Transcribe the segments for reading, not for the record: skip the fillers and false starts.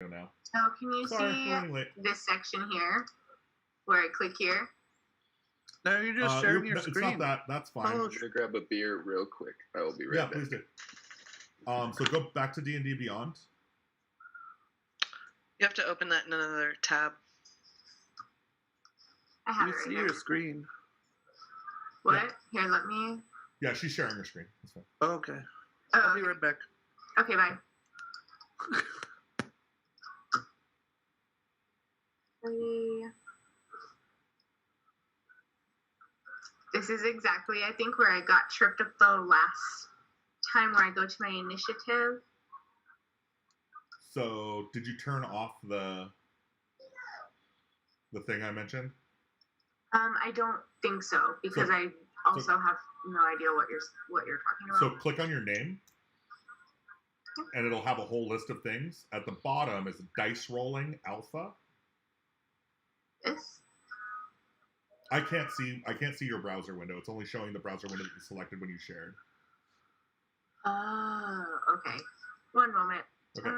now. So can you see this section here, where I click here? No, you're just sharing your screen. It's not that. That's fine. I'm gonna grab a beer real quick. I will be right back. Yeah, please do. So go back to D&D Beyond. You have to open that in another tab. I have you it right see here. your screen. What? Yeah. Here, let me... Yeah, she's sharing her screen. That's fine. Oh, okay. Oh, I'll be right back. Okay, bye. This is exactly, I think, where I got tripped up the last time where I go to my initiative. So, did you turn off the thing I mentioned? I don't think so, because I also have no idea what you're talking about. So click on your name, and it'll have a whole list of things. At the bottom is dice rolling alpha. This? I can't see your browser window. It's only showing the browser window that you selected when you shared. Oh, okay. One moment. Okay.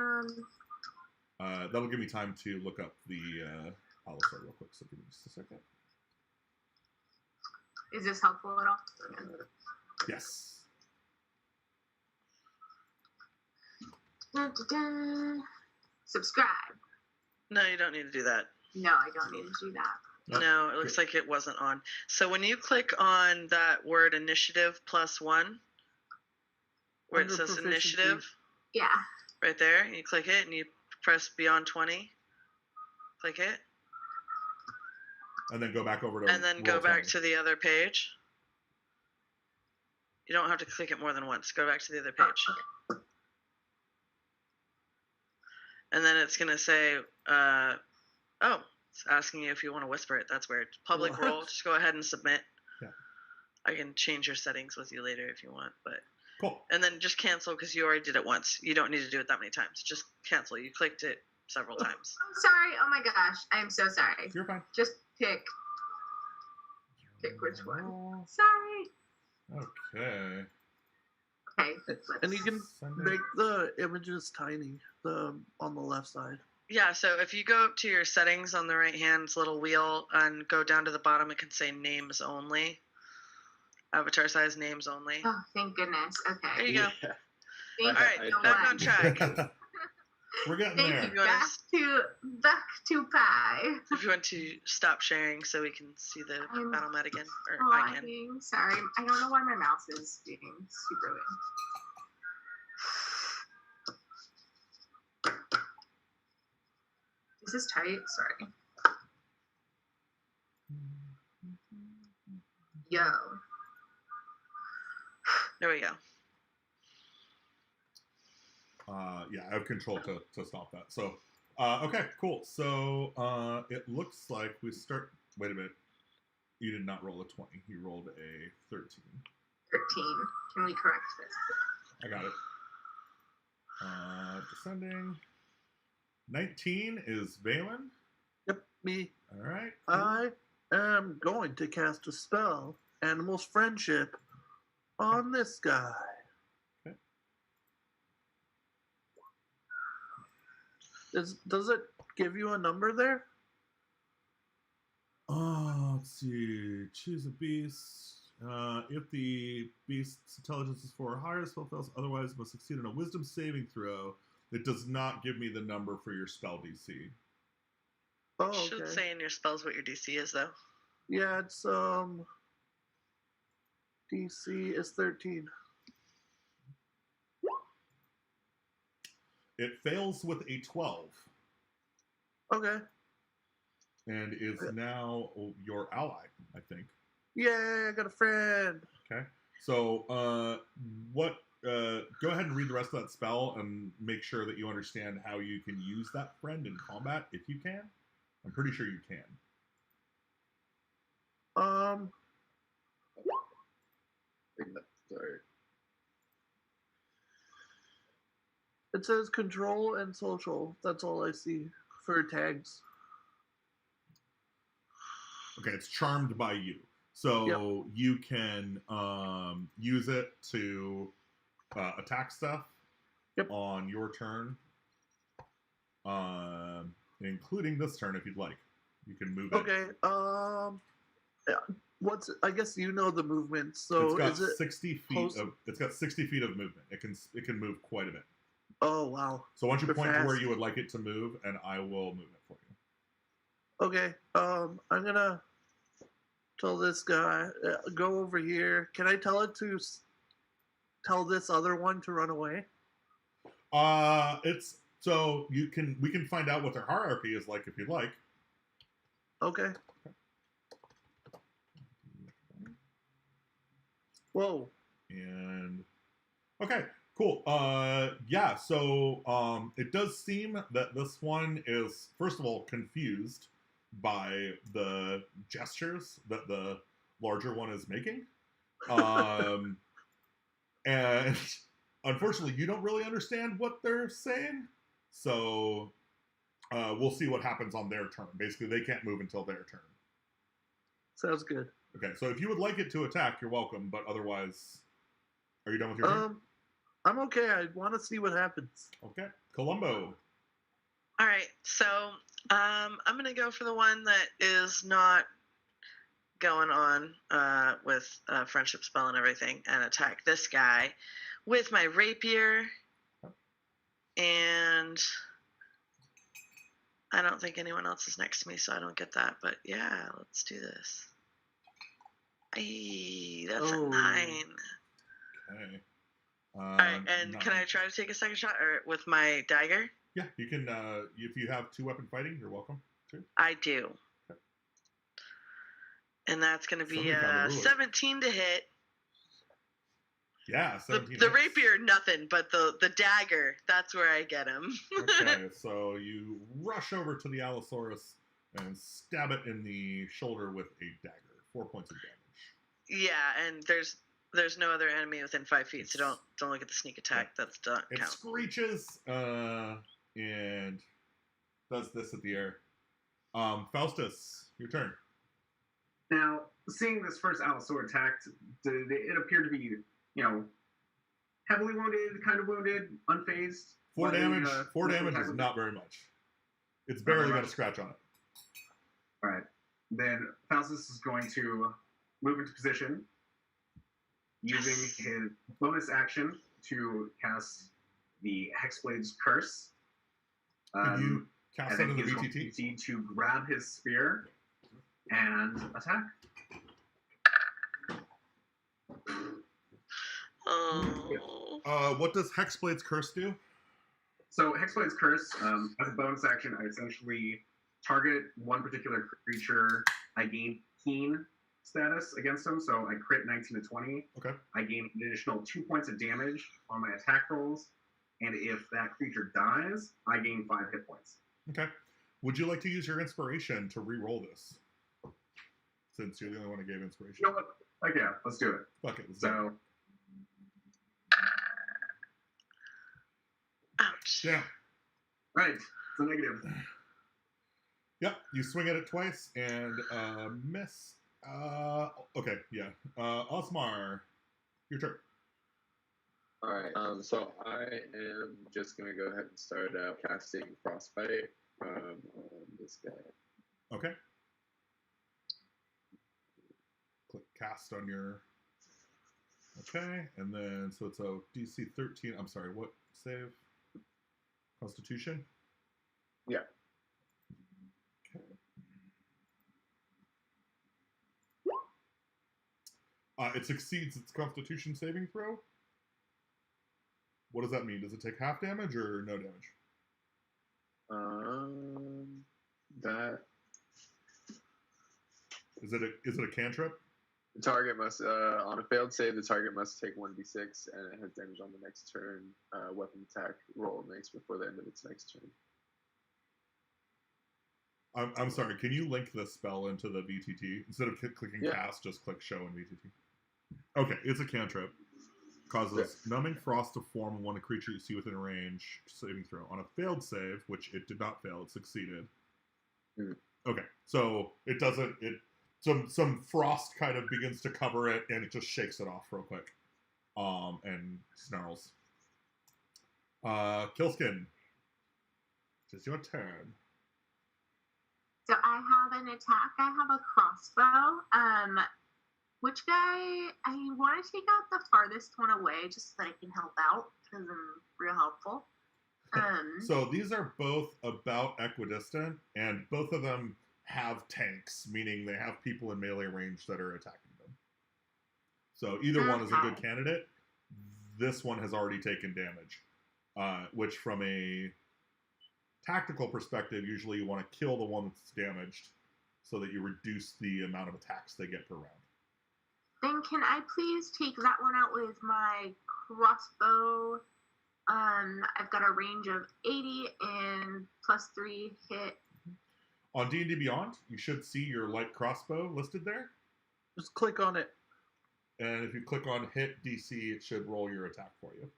That'll give me time to look up the policy real quick. So give me just a second. Is this helpful at all? Yes. Subscribe. No, you don't need to do that. No, I don't need to do that. No, it looks like it wasn't on. So when you click on that word initiative +1, where it says initiative, yeah, right there, you click it and you press beyond 20. Click it. And then go back over to... And then go back to the other page. You don't have to click it more than once. Go back to the other page. Oh, okay. And then it's going to say, it's asking you if you want to whisper it. That's weird. Public roll. Just go ahead and submit. Yeah. I can change your settings with you later if you want. But cool. And then just cancel because you already did it once. You don't need to do it that many times. Just cancel. You clicked it several times. I'm sorry. Oh my gosh. I'm so sorry. You're fine. Just pick which one. Sorry. Okay. Okay. And you can make the images tiny on the left side. Yeah, so if you go to your settings on the right hand little wheel and go down to the bottom, it can say names only. Avatar size names only. Oh, thank goodness. Okay. There you go. Thank All right, so back much. on track. We're getting Thank there. you. Back to pie. If you want to stop sharing so we can see the battle mat again, or I can. Sorry, I don't know why my mouse is being super weird. This is tight. Sorry. Yo. There we go. Yeah, I have control to stop that. So, okay, cool. So, it looks like we start... Wait a minute. You did not roll a 20. You rolled a 13. 13. Can we correct this? I got it. Descending. 19 is Valen. Yep, me. All right. Cool. I am going to cast a spell, Animal's Friendship, on this guy. Okay. Does it give you a number there? Let's see. Choose a beast. If the beast's intelligence is 4 or higher, the spell fails. Otherwise, must succeed on a wisdom saving throw. It does not give me the number for your spell DC. Oh, okay. It should say in your spells what your DC is, though. Yeah, it's DC is 13. It fails with a 12. Okay. And is now your ally, I think. Yay, I got a friend. Okay. So, go ahead and read the rest of that spell and make sure that you understand how you can use that friend in combat, if you can. I'm pretty sure you can. Sorry. It says control and social. That's all I see for tags. Okay, it's charmed by you. So you can use it to attack stuff on your turn. including this turn if you'd like. You can move it. Okay. What's? I guess you know the movement. So It's got is it 60 feet close? of. It's got 60 feet of movement. It can move quite a bit. Oh wow. So why don't you Super point to where fast. you would like it to move, and I will move it for you. Okay. I'm gonna tell this guy go over here. Can I tell it to tell this other one to run away? It's so we can find out what their hierarchy is like if you'd like. Okay. Whoa. And okay, cool. Yeah. So it does seem that this one is first of all confused by the gestures that the larger one is making, and unfortunately, you don't really understand what they're saying. So we'll see what happens on their turn. Basically, they can't move until their turn. Sounds good. Okay, so if you would like it to attack, you're welcome. But otherwise, are you done with your turn? I'm okay. I want to see what happens. Okay, Columbo. All right, so I'm gonna go for the one that is not going on with friendship spell and everything, and attack this guy with my rapier. And I don't think anyone else is next to me, so I don't get that. But yeah, let's do this. Ay, that's a 9. Okay. All right, and 9. can I try to take a second shot or with my dagger? Yeah, you can. If you have 2-weapon fighting, you're welcome to. I do. Okay. And that's going to be Somebody found a ruler. 17 to hit. Yeah, 17. The hits. rapier, nothing, but the dagger, that's where I get him. Okay, so you rush over to the Allosaurus and stab it in the shoulder with a dagger. 4 points of damage. Yeah, and there's no other enemy within 5 feet, so don't look at the sneak attack. That's not It count. screeches and does this at the air. Faustus, your turn. Now, seeing this first Allosaur attacked, did it appear to be, heavily wounded, kind of wounded, unfazed? 4 by the, damage. 4 first damage attack is with not very much. It's barely got a scratch on it. All right. Then Faustus is going to move into position, using his bonus action to cast the Hexblade's Curse. Can you cast that and in the then he's going VTT? to need to grab his spear and attack. Oh. What does Hexblade's Curse do? So Hexblade's Curse, as a bonus action, I essentially target one particular creature. I gain Keen status against them, so I crit 19 to 20. Okay. I gain an additional 2 points of damage on my attack rolls, and if that creature dies, I gain 5 hit points. Okay. Would you like to use your inspiration to re-roll this? Since you're the only one who gave inspiration. You know what? Like, yeah, let's do it. Fuck it. Let's do it. So, Ouch. Yeah. right, it's a negative. Yep. You swing at it twice and miss. Okay. Yeah. Osmar, your turn. All right. So I am just gonna go ahead and start casting Frostbite on this guy. Okay. Click cast on your. Okay, and then so it's a DC 13. I'm sorry. What save? Constitution. Yeah. Okay. It succeeds its Constitution saving throw. What does that mean? Does it take half damage or no damage? That Is it a cantrip? the target must on a failed save, the target must take 1d6, and it has damage on the next turn. Weapon attack roll makes before the end of its next turn. I'm sorry. Can you link the spell into the VTT instead of clicking Yeah. cast? Just click show in VTT. Okay, it's a cantrip. Causes numbing frost to form when a creature you see within range. Saving throw on a failed save, which it did not fail. It succeeded. Mm. Okay, so it doesn't. Some frost kind of begins to cover it, and it just shakes it off real quick, and snarls. Killskin. It's your turn. So I have an attack. I have a crossbow. Which guy? I want to take out the farthest one away just so that I can help out because I'm real helpful. So these are both about equidistant, and both of them have tanks, meaning they have people in melee range that are attacking them. So either one is a good candidate. This one has already taken damage, which from a tactical perspective, usually you want to kill the one that's damaged so that you reduce the amount of attacks they get per round. Then can I please take that one out with my crossbow? I've got a range of 80 and +3 hit. On D&D Beyond, you should see your light crossbow listed there. Just click on it. And if you click on hit DC, it should roll your attack for you.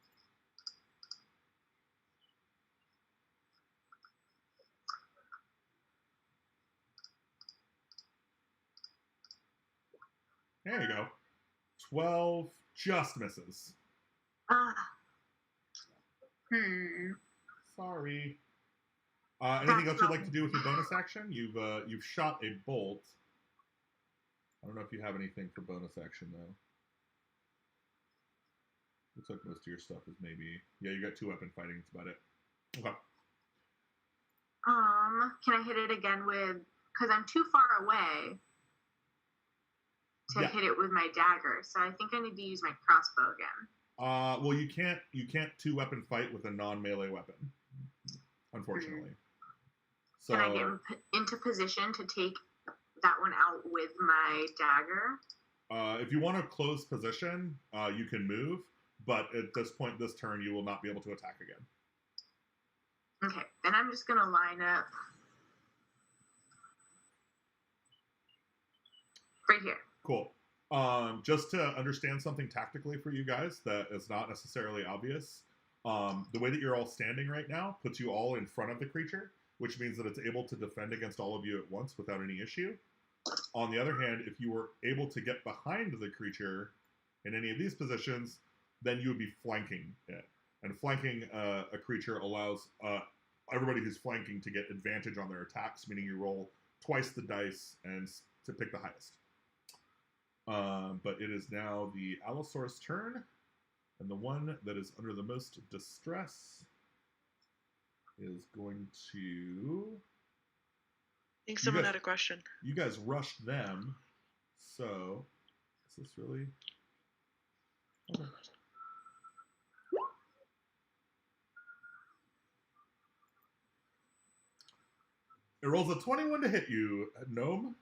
There you go. 12 just misses. Sorry. Anything else you'd like to do with your bonus action? You've shot a bolt. I don't know if you have anything for bonus action though. Looks like most of your stuff is maybe you got 2 weapon fighting. That's about it. Okay. Can I hit it again with? Because I'm too far away to hit it with my dagger, so I think I need to use my crossbow again. Well, you can't 2 weapon fight with a non-melee weapon, unfortunately. So can I get into position to take that one out with my dagger? If you want to close position, you can move, but at this point, this turn, you will not be able to attack again. Okay, then I'm just gonna line up right here. Cool. Just to understand something tactically for you guys that is not necessarily obvious, the way that you're all standing right now puts you all in front of the creature, which means that it's able to defend against all of you at once without any issue. On the other hand, if you were able to get behind the creature in any of these positions, then you would be flanking it. And flanking a creature allows everybody who's flanking to get advantage on their attacks, meaning you roll twice the dice and to pick the highest. But it is now the Allosaurus' turn, and the one that is under the most distress is going to... I think someone had a question. You guys rushed them, so is this really... Okay. It rolls a 21 to hit you, Gnome.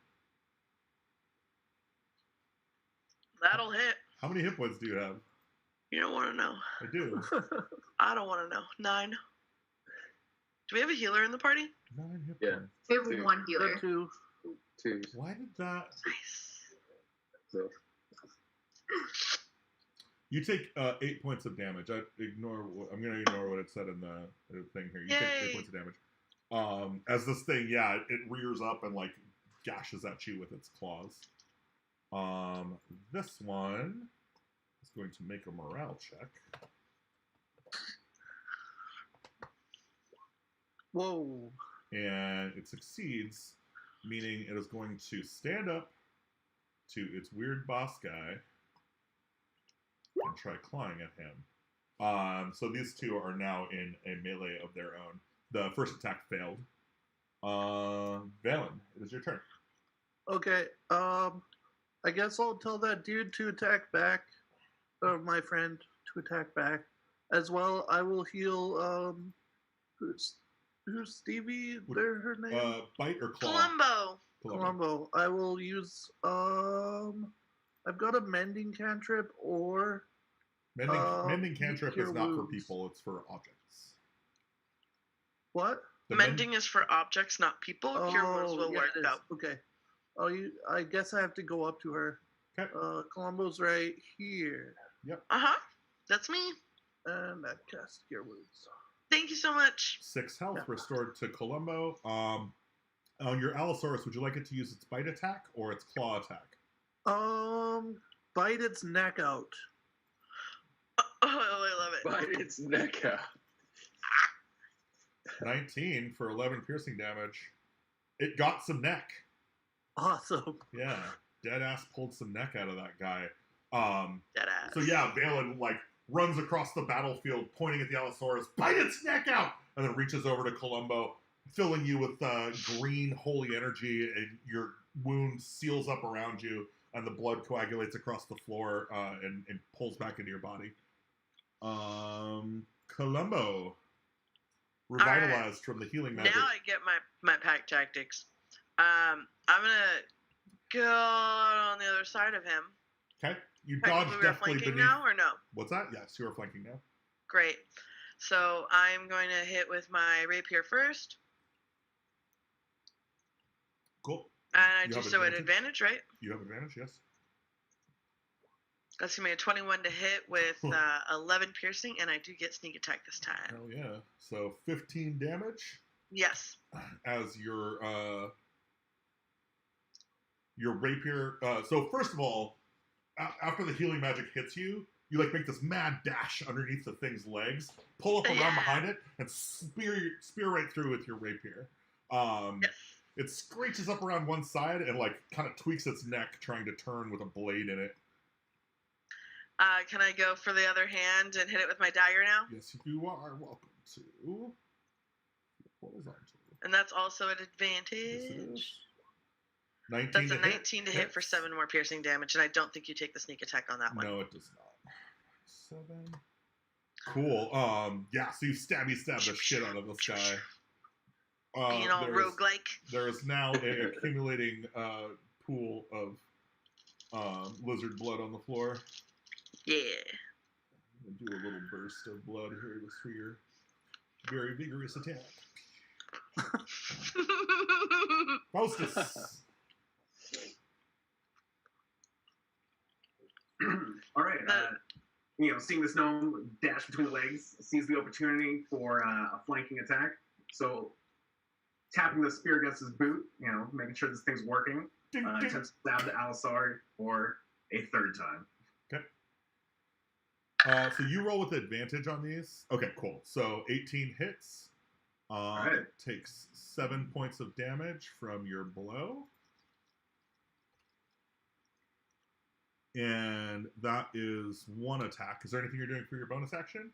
That'll hit. How many hit points do you have? You don't want to know. I do. I don't want to know. 9. Do we have a healer in the party? 9 hit Yeah. points. We have one healer. Two. 2. Why did that... Nice. So, You take 8 points of damage. I'm going to ignore what it said in the thing here. You take 8 Yay. points of damage. As this thing, it rears up and like gashes at you with its claws. This one is going to make a morale check. Whoa. And it succeeds, meaning it is going to stand up to its weird boss guy and try clawing at him. So these two are now in a melee of their own. The first attack failed. Valen, it is your turn. Okay. I guess I'll tell that dude to attack back. Or my friend to attack back. As well, I will heal. Who's Stevie? They're her name. Bite or claw? Columbo. Columbo. I will use. I've got a mending cantrip or. Mending cantrip cure is not for wounds. people; it's for objects. What? The Mending is for objects, not people. Cure wounds will yeah, work it is. out. Okay. I guess I have to go up to her. Okay. Columbo's right here, That's me. and I cast Cure Wounds. Thank you so much. 6 health Yeah. restored to Columbo. On your Allosaurus, would you like it to use its bite attack or its claw attack? Bite its neck out. Oh, I love it. bite its neck out. 19 for 11 piercing damage. It got some neck. Awesome. Yeah, Deadass pulled some neck out of that guy. Deadass. So yeah, Valen like runs across the battlefield, pointing at the Allosaurus, bite its neck out, and then reaches over to Columbo, filling you with green holy energy, and your wound seals up around you, and the blood coagulates across the floor and pulls back into your body. Columbo, revitalized from the healing magic. Now I get my pack tactics. I'm gonna go on the other side of him. Okay, you Technically, dodge we are deftly flanking beneath. now, or no? What's that? Yes, you are flanking now. Great. So I'm going to hit with my rapier first, Cool. and I You do have so at advantage? advantage, right? You have advantage, yes. That's gonna be a 21 to hit with 11 piercing, and I do get sneak attack this time. Hell yeah. So 15 damage Yes. as your rapier. So first of all, after the healing magic hits you, you like make this mad dash underneath the thing's legs, pull up around Yeah. behind it, and spear right through with your rapier. Yes. It screeches up around one side and like kind of tweaks its neck, trying to turn with a blade in it. Can I go for the other hand and hit it with my dagger now? Yes, you are welcome to. Horizontal. And that's also at Yes, advantage. it is. 19 That's a to 19 to hit for Hits. 7 more piercing damage, and I don't think you take the sneak attack on that one. No, it does not. 7. Cool. Yeah, so you stab the shit out of this guy. Being all roguelike. There is now an accumulating pool of lizard blood on the floor. Yeah. I'm gonna do a little burst of blood here just for your very vigorous attack. Faustus. All right. Seeing this gnome dash between the legs, sees the opportunity for a flanking attack. So, tapping the spear against his boot, making sure this thing's working. Attempts to stab the Allosaur for a third time. Okay. So you roll with advantage on these. Okay, cool. So 18 hits. Right. Takes 7 points of damage from your blow. And that is one attack. Is there anything you're doing for your bonus action?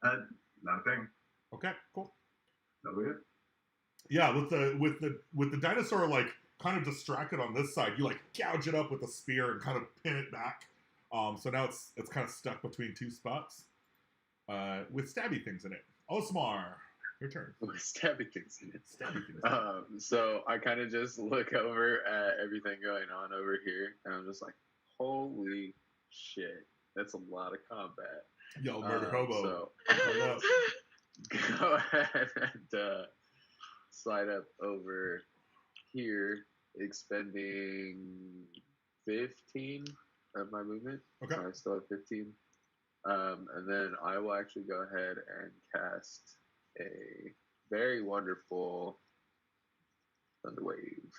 Not a thing. Okay, cool. That'll be it. Yeah, with the dinosaur like kind of distracted on this side, you like gouge it up with a spear and kind of pin it back. So now it's kind of stuck between two spots. With stabby things in it. Osmar, your turn. With stabby things in it. Stabby things. So I kind of just look over at everything going on over here, and I'm just like, holy shit, that's a lot of combat. Yo, murder hobo. So Hold up. go ahead and slide up over here, expending 15 of my movement. Okay. So I still have 15. And then I will actually go ahead and cast a very wonderful Thunder Wave.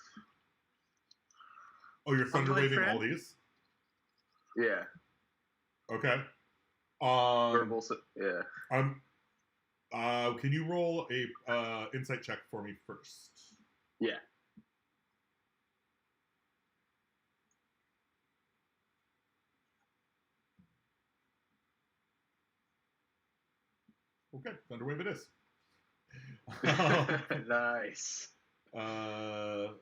Oh, you're thunder my waving friend? all these? Yeah. Okay. Verbal, yeah. Can you roll a insight check for me first? Yeah. Okay, Thunderwave it is. Nice. Thunderwave,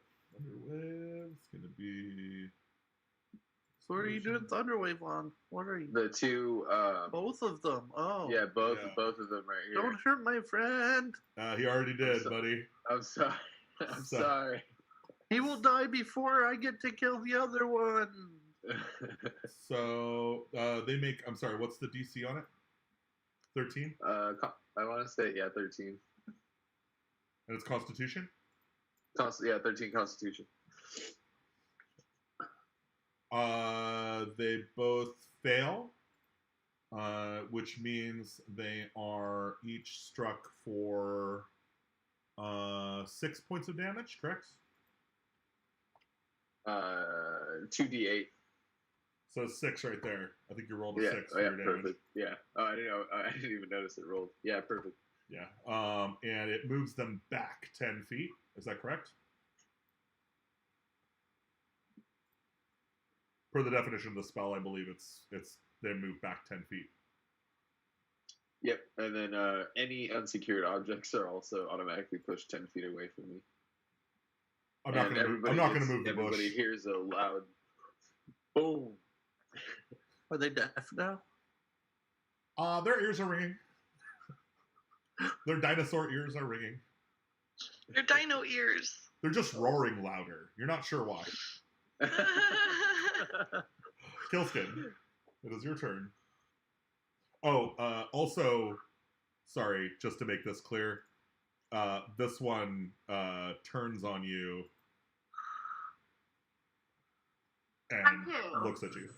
it's gonna be. So what are you doing Thunderwave on? What are you? The two. Both of them. Oh. Yeah, both Yeah. both of them right here. Don't hurt my friend. He already did, So- buddy. I'm sorry. I'm So- sorry. He will die before I get to kill the other one. So they make. I'm sorry. What's the DC on it? 13, I want to say 13. and it's Constitution. 13 Constitution. They both fail, which means they are each struck for 6 points of damage. Correct. 2d8. So 6 right there. I think you rolled a Yeah. 6 Oh, for yeah. your damage. Perfect. Yeah. Oh, I didn't know. I didn't even notice it rolled. Yeah. Perfect. Yeah. And it moves them back 10 feet. Is that correct? Per the definition of the spell, I believe it's they move back 10 feet. Yep, and then any unsecured objects are also automatically pushed 10 feet away from me. I'm not going to move the bush. Everybody hears a loud boom. Are they deaf now? Their ears are ringing. Their dinosaur ears are ringing. Your dino ears. They're just roaring louder. You're not sure why. Killskin, it is your turn. Oh, also, sorry, just to make this clear, this one turns on you and looks at you.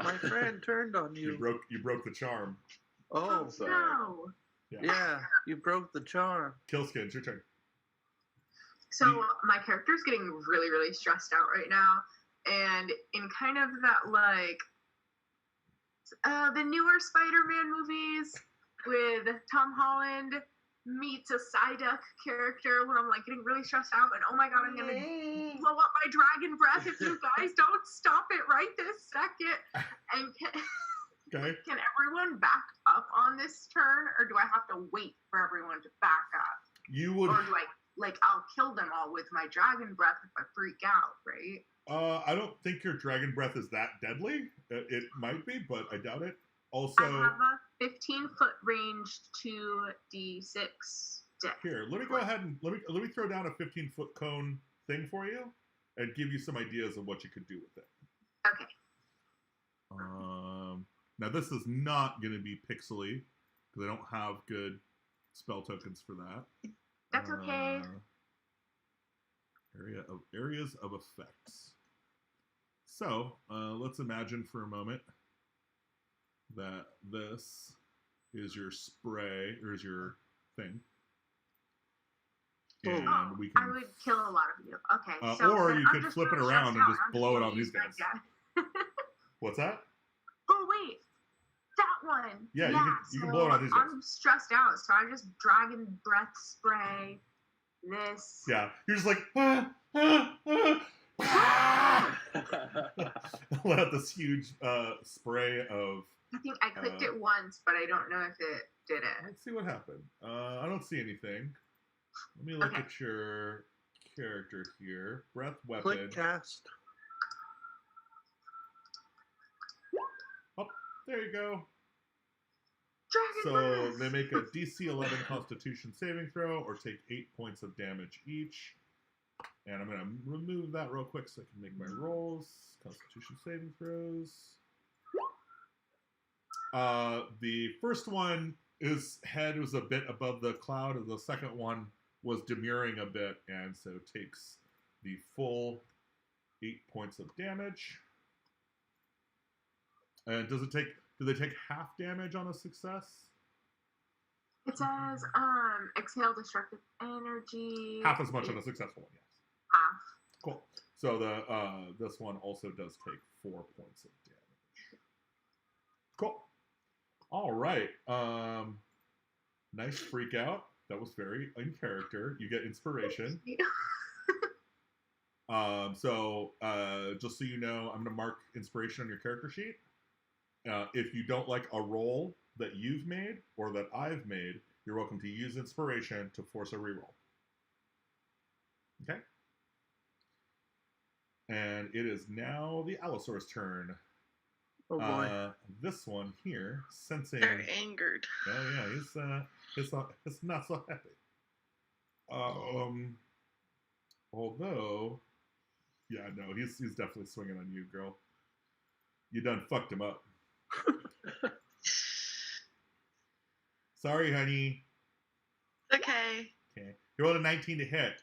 My friend turned on you. You broke the charm. Oh, sorry. No. Yeah, you broke the charm. Killskin, it's your turn. So my character's getting really, really stressed out right now, and in kind of that like the newer Spider-Man movies with Tom Holland meets a Psyduck character, where I'm like getting really stressed out, and oh my god, I'm gonna blow up my dragon breath if you guys don't stop it right this second. And can everyone back up on this turn, or do I have to wait for everyone to back up? You would. Or do I, I'll kill them all with my dragon breath if I freak out, right? I don't think your dragon breath is that deadly. It might be, but I doubt it. Also, I have a 15-foot range 2d6 deck. Here, let me go ahead and let me throw down a 15-foot cone thing for you, and give you some ideas of what you could do with it. Okay. Now this is not going to be pixely because I don't have good spell tokens for that. That's okay. Areas of effects. So let's imagine for a moment that this is your spray, or is your thing. And we can. I would kill a lot of you. Okay. So or you I'm could just flip it really around and stressed just out. blow it I'm on these gonna guys. use my gun. What's that? Oh wait, that one. Yeah, you can so blow it on these guys. I'm stressed out, so I just dragon breath spray this. Yeah, you're just like let out this huge spray of. I think I clicked it once, but I don't know if it did it. Let's see what happened. I don't see anything. Let me look at your character here. Breath weapon. Click cast. Oh, there you go. Dragon So breath. they make a DC 11 Constitution saving throw, or take 8 points of damage each. And I'm going to remove that real quick so I can make my rolls. Constitution saving throws. The first one, his head was a bit above the cloud, and the second one was demurring a bit, and so takes the full 8 points of damage. And do they take half damage on a success? It says, exhale destructive energy. Half as much on a successful one, yes. Half. Cool. So this one also does take 4 points of damage. Cool. All right. Nice freak out. That was very in character. You get inspiration. So just so you know, I'm going to mark inspiration on your character sheet. If you don't like a roll that you've made or that I've made, you're welcome to use inspiration to force a reroll. Okay? And it is now the Allosaur's turn. Oh boy. This one here, sensing. They're angered. Oh yeah, he's not so happy. Although, yeah, no, he's definitely swinging on you, girl. You done fucked him up. Sorry, honey. Okay. Okay, you rolled a 19 to hit.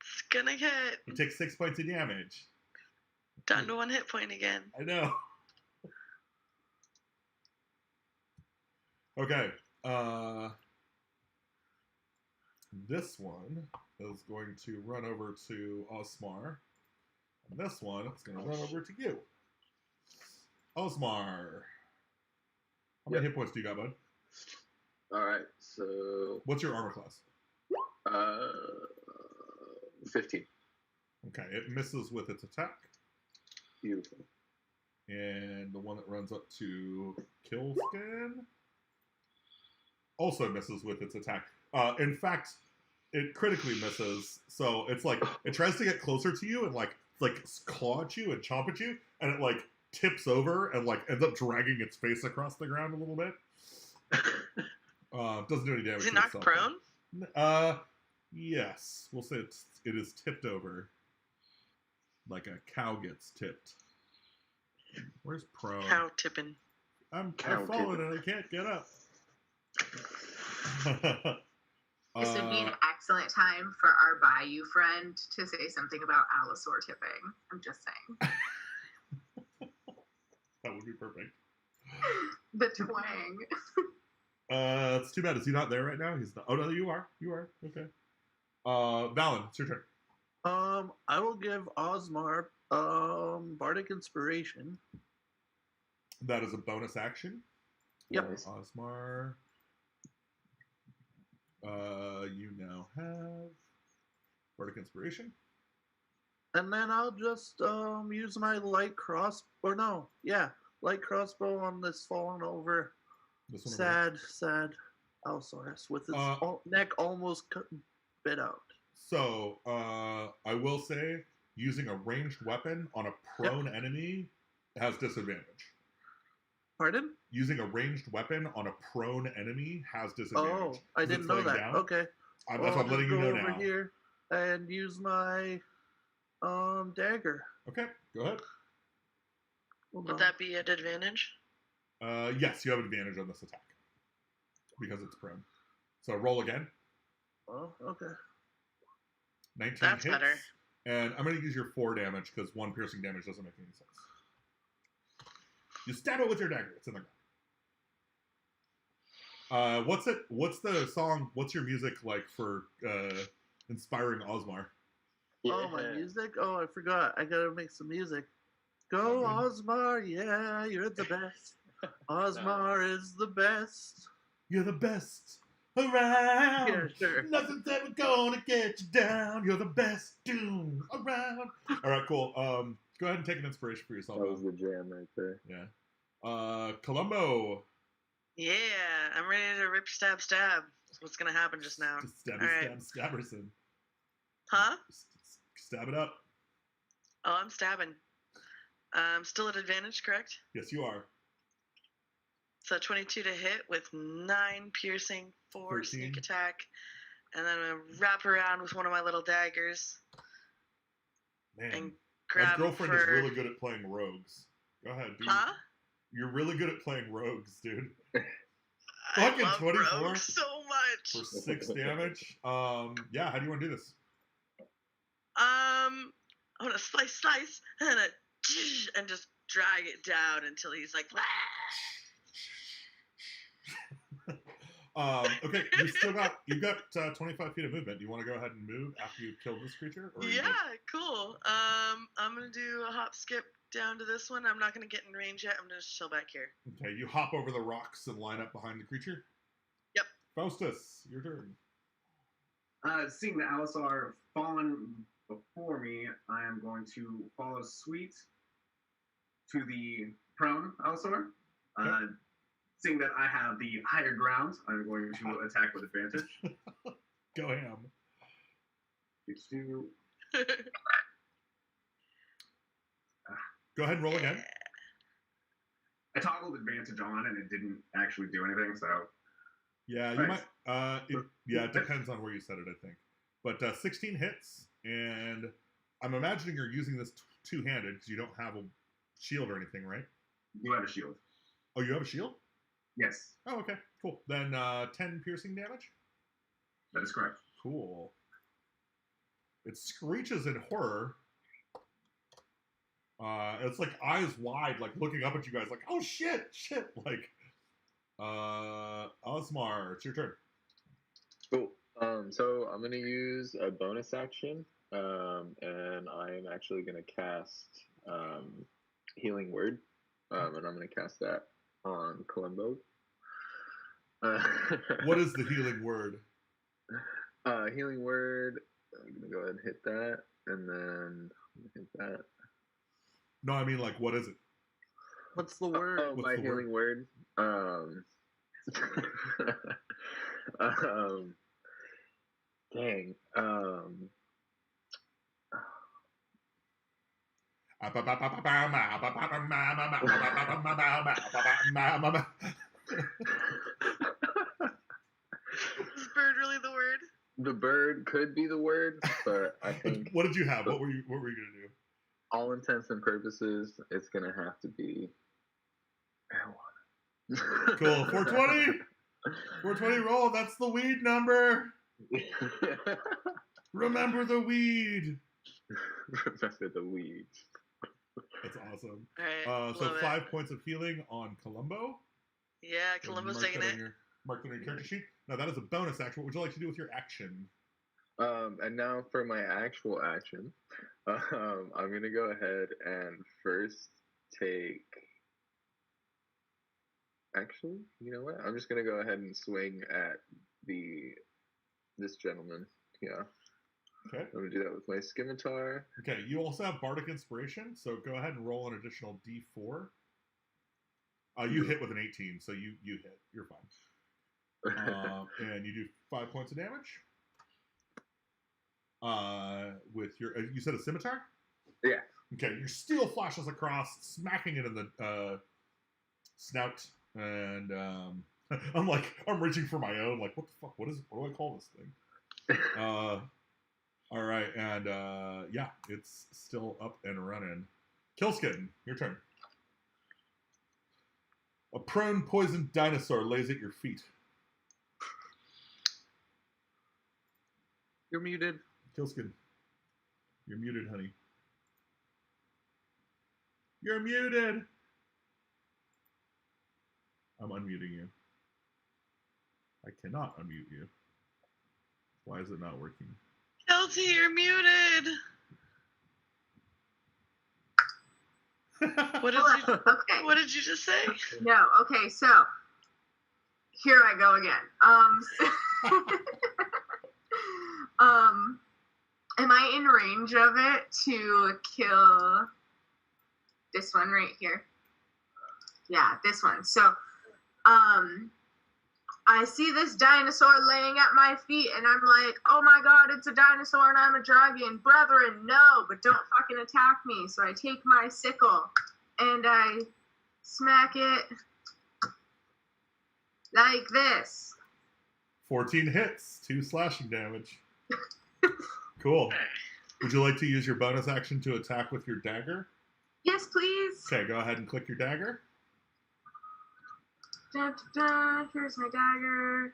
It's gonna hit. You take 6 points of damage. Down to 1 hit point again. I know. Okay. This one is going to run over to Osmar. And this one is going to run over to you. Osmar. How many hit points do you got, bud? All right. So What's your armor class? 15. Okay, it misses with its attack. Beautiful. And the one that runs up to Killskin also misses with its attack. In fact, it critically misses. So it's like it tries to get closer to you and like claw at you and chomp at you, and it like tips over and like ends up dragging its face across the ground a little bit. Doesn't do any damage. Is it to knocked itself, prone? Yes, we'll say it is tipped over, like a cow gets tipped. Where's prone? Cow tipping. I've Cow fallen tipping. and I can't get up. This would be an excellent time for our Bayou friend to say something about Allosaur tipping. I'm just saying. That would be perfect. The twang. It's too bad. Is he not there right now? He's not. Oh no, you are. You are. Okay. Valen, it's your turn. I will give Osmar Bardic Inspiration. That is a bonus action. Yep. Nice. Osmar. You now have Bardic Inspiration. And then I'll just use my light crossbow on this fallen over This one over sad Allosaurus with its Uh, neck almost bit out. So, I will say, using a ranged weapon on a prone enemy has disadvantage. Pardon? Using a ranged weapon on a prone enemy has disadvantage. Oh, I 'Cause didn't it's know laying that. down. Okay. That's Well, what I'm letting you know I'll just go now. over here and use my dagger. Okay, go ahead. Hold Would on. that be at advantage? Yes, you have advantage on this attack because it's prone. So roll again. Oh, okay. 19 That's hits. better. And I'm going to use your 4 damage because 1 piercing damage doesn't make any sense. You stab it with your dagger. It's in the ground. What's the song? What's your music like for inspiring Osmar? Oh, my music? Oh, I forgot. I gotta make some music. Go, Okay. Osmar. Yeah, you're the best. Osmar is the best. You're the best around. Yeah, sure. Nothing's ever gonna get you down. You're the best dude around. All right, cool. Go ahead and take an inspiration for yourself. That was the jam right there. Yeah. Columbo. Yeah, I'm ready to rip, stab, stab. That's what's gonna happen just now. Just stab, All right. Stabberson. Huh? Stab it up. Oh, I'm stabbing. Still at advantage, correct? Yes, you are. So 22 to hit with 9 piercing, 4 13. sneak attack, and then I'm gonna wrap around with one of my little daggers Man, and my grab girlfriend for. is really good at playing rogues. Go ahead, dude. Huh? You're really good at playing rogues, dude. I Fucking love 24 rogues so much. For 6 damage. Yeah, how do you want to do this? I'm gonna slice, and just drag it down until he's like, Okay, you've got 25 feet of movement. Do you want to go ahead and move after you've killed this creature? Or yeah, cool. I'm gonna do a hop skip down to this one. I'm not gonna get in range yet. I'm gonna just chill back here. Okay, you hop over the rocks and line up behind the creature. Yep. Faustus, your turn. Seeing the Allosaur fallen before me, I am going to follow suit to the prone Allosaur. Okay. Seeing that I have the higher ground, I'm going to attack with advantage. Go ham. It's to Go ahead and roll again. I toggled advantage on and it didn't actually do anything, so Yeah, you Right. might. It depends on where you set it, I think. But 16 hits, and I'm imagining you're using this two-handed because you don't have a shield or anything, right? you have a shield. Oh, you have a shield? Yes, Oh, okay, cool. Then 10 piercing damage. that is correct. Cool. It screeches in horror. It's like eyes wide, like looking up at you guys, like, oh shit, like. Osmar, it's your turn. Cool. So I'm gonna use a bonus action, and I'm actually gonna cast Healing Word, and I'm gonna cast that on Columbo. What is the healing word? Healing word. I'm gonna go ahead and hit that, and then hit that. No, I mean like what is it? What's the word? Oh, What's my the healing word. Dang. Is bird really the word? The bird could be the word, but I think What did you have? What were you gonna do? all intents and purposes, it's gonna have to be marijuana. Cool. 420. 420 roll. That's the weed number. Remember the weed. Remember the weed. That's awesome. All right. So love 5 it. points of healing on Columbo. Yeah, Columbo's Mark taking that it. on your, mark that on your character sheet. Now that is a bonus action. What would you like to do with your action? And now for my actual action, I'm gonna go ahead and first take. Actually, you know what? I'm just gonna go ahead and swing at this gentleman. Yeah. Okay. I'm gonna do that with my scimitar. Okay. You also have Bardic Inspiration, so go ahead and roll an additional D4. You hit with an 18, so you hit. You're fine. And you do 5 points of damage. With your, you said a scimitar? Yeah. Okay, your steel flashes across, smacking it in the snout, and I'm reaching for my own. Like, what the fuck? What do I call this thing? All right, and yeah, it's still up and running. Killskin, your turn. A prone, poisoned dinosaur lays at your feet. You're muted. Killskin, you're muted, honey. You're muted. I'm unmuting you. I cannot unmute you. Why is it not working? Kelsey, you're muted. What did you? Okay. What did you just say? No. Okay. So here I go again. Am I in range of it to kill this one right here? Yeah, this one. So, I see this dinosaur laying at my feet, and I'm like, oh my god, it's a dinosaur and I'm a dragon. Brethren, no, but don't fucking attack me. So I take my sickle and I smack it like this. 14 hits, 2 slashing damage. Cool. Would you like to use your bonus action to attack with your dagger? Yes, please. Okay, go ahead and click your dagger. Da, da, da. Here's my dagger.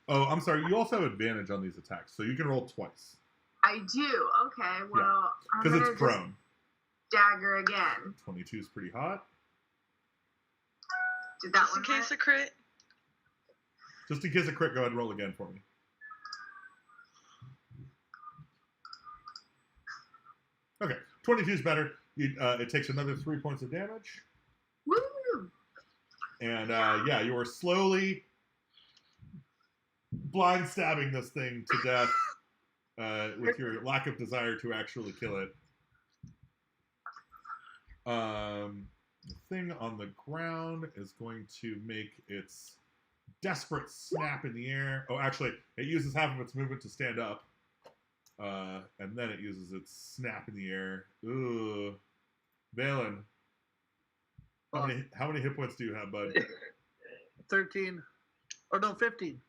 Oh, I'm sorry. You also have advantage on these attacks, so you can roll twice. I do. Okay, well, I'm Because gonna it's prone. dagger again. 22 is pretty hot. Did that Just one in case hit? a crit. Just in case a crit, go ahead and roll again for me. Okay, 22 is better. It takes another 3 points of damage. Woo! And yeah, you are slowly blind stabbing this thing to death with your lack of desire to actually kill it. The thing on the ground is going to make its desperate snap in the air. Oh, actually, it uses half of its movement to stand up. And then it uses its snap in the air. Ooh. Valen. How many hit points do you have, bud? 13. Or no, 15.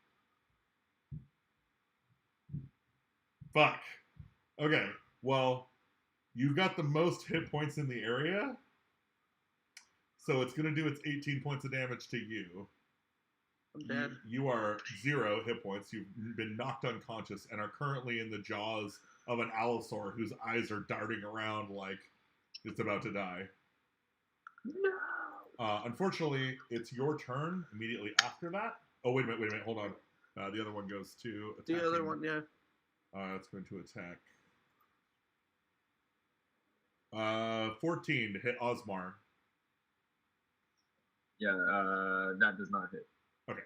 Fuck. Okay. Well, you've got the most hit points in the area. So it's going to do its 18 points of damage to you. I'm dead. You are 0 hit points. You've been knocked unconscious and are currently in the jaws of an allosaur whose eyes are darting around like it's about to die. No. Unfortunately, it's your turn immediately after that. Oh, wait a minute, hold on. The other one goes to attacking. The other one, yeah. It's going to attack. 14 to hit Osmar. Yeah, that does not hit. Okay.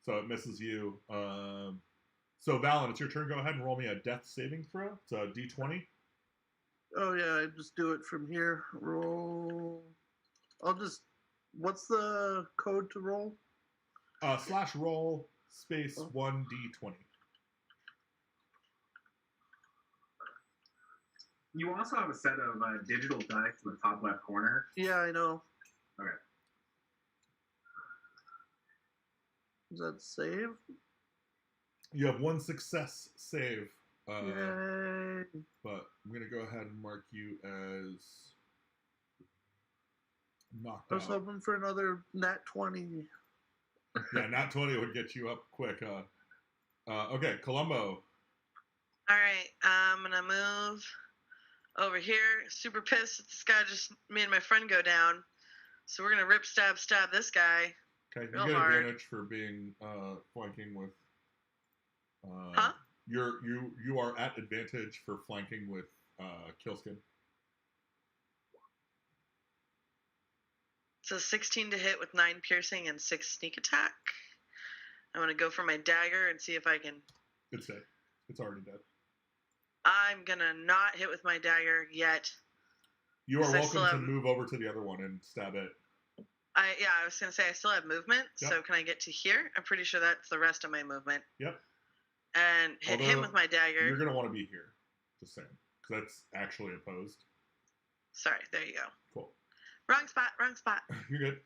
So it misses you. So Valen, it's your turn. Go ahead and roll me a death saving throw. It's a d20. Oh yeah, I just do it from here. Roll. What's the code to roll? /roll space Oh. 1d20. You also have a set of digital dice in the top left corner. Yeah, I know. Okay. Is that save? You have one success save. Yay! But I'm going to go ahead and mark you as knocked I was out. hoping for another nat 20. Yeah, nat 20 would get you up quick. Okay, Columbo. All right, I'm gonna move over here. Super pissed that this guy just made my friend go down. So we're gonna rip, stab this guy. Okay, you Real get hard. advantage for being flanking with. Huh? You are at advantage for flanking with Killskin. So 16 to hit with 9 piercing and 6 sneak attack. I'm gonna go for my dagger and see if I can. It's dead. It's already dead. I'm gonna not hit with my dagger yet. You are So I still welcome to have- move over to the other one and stab it. I was gonna say I still have movement. Yep. So can I get to here? I'm pretty sure that's the rest of my movement. Yep. And hit him Although with my dagger. You're going to want to be here. Just saying. Because that's actually opposed. Sorry, there you go. Cool. Wrong spot. You're good.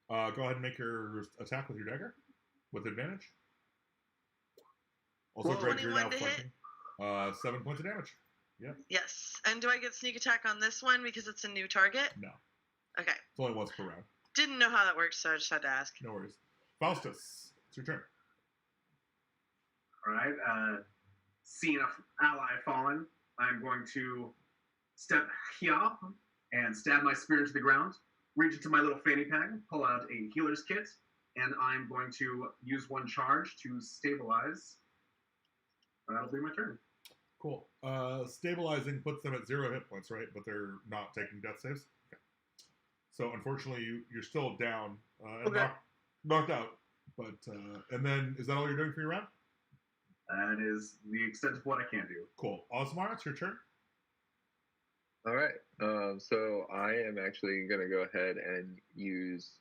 Go ahead and make your attack with your dagger. With advantage. Also, Whoa. Greg, you're 21 now to hit. flanking. 7 points of damage. Yes. And do I get sneak attack on this one because it's a new target? No. Okay. It's only once per round. Didn't know how that works, so I just had to ask. No worries. Faustus, it's your turn. All right. Seeing an ally fallen, I'm going to step here and stab my spear into the ground, reach into my little fanny pack, pull out a healer's kit, and I'm going to use one charge to stabilize. That'll be my turn. Cool. Stabilizing puts them at 0 hit points, right? But they're not taking death saves. Okay. So unfortunately, you're still down and Okay. knocked out. But and then is that all you're doing for your round? That is the extent of what I can do. Cool. Osmar, it's your turn. All right. So I am actually going to go ahead and use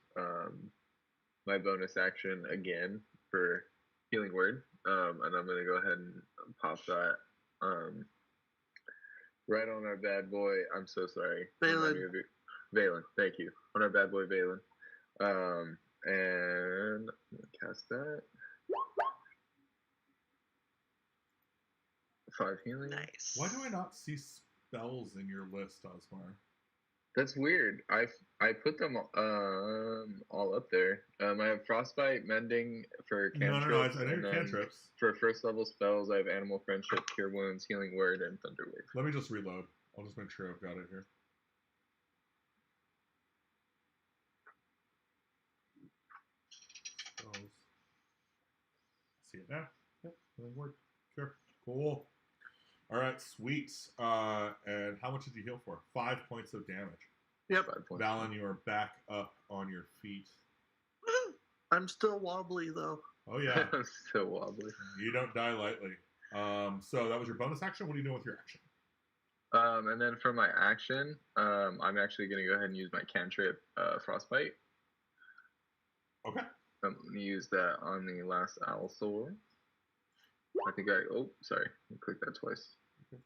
my bonus action again for Healing Word. And I'm going to go ahead and pop that right on our bad boy. I'm so sorry. Valen. Valen, thank you. On our bad boy Valen. And I'm going to cast that. 5 healing. Nice. Why do I not see spells in your list, Osmar? That's weird. I put them all up there. I have Frostbite, Mending for cantrips. No, I know and your then cantrips. For first level spells, I have Animal Friendship, Cure Wounds, Healing Word, and Thunder Wave. Let me just reload. I'll just make sure I've got it here. Spells. See it now? Yep, healing word. Sure. Cool. All right, sweet. And how much did you heal for? 5 points of damage. Yep. 5 points. Valen, you are back up on your feet. Woohoo! I'm still wobbly though. Oh yeah, I'm so wobbly. you don't die lightly. So that was your bonus action. What are you doing with your action? And then for my action, I'm actually going to go ahead and use my cantrip, Frostbite. Okay. I'm going to use that on the last owl soul. I think sorry. I clicked that twice. Okay.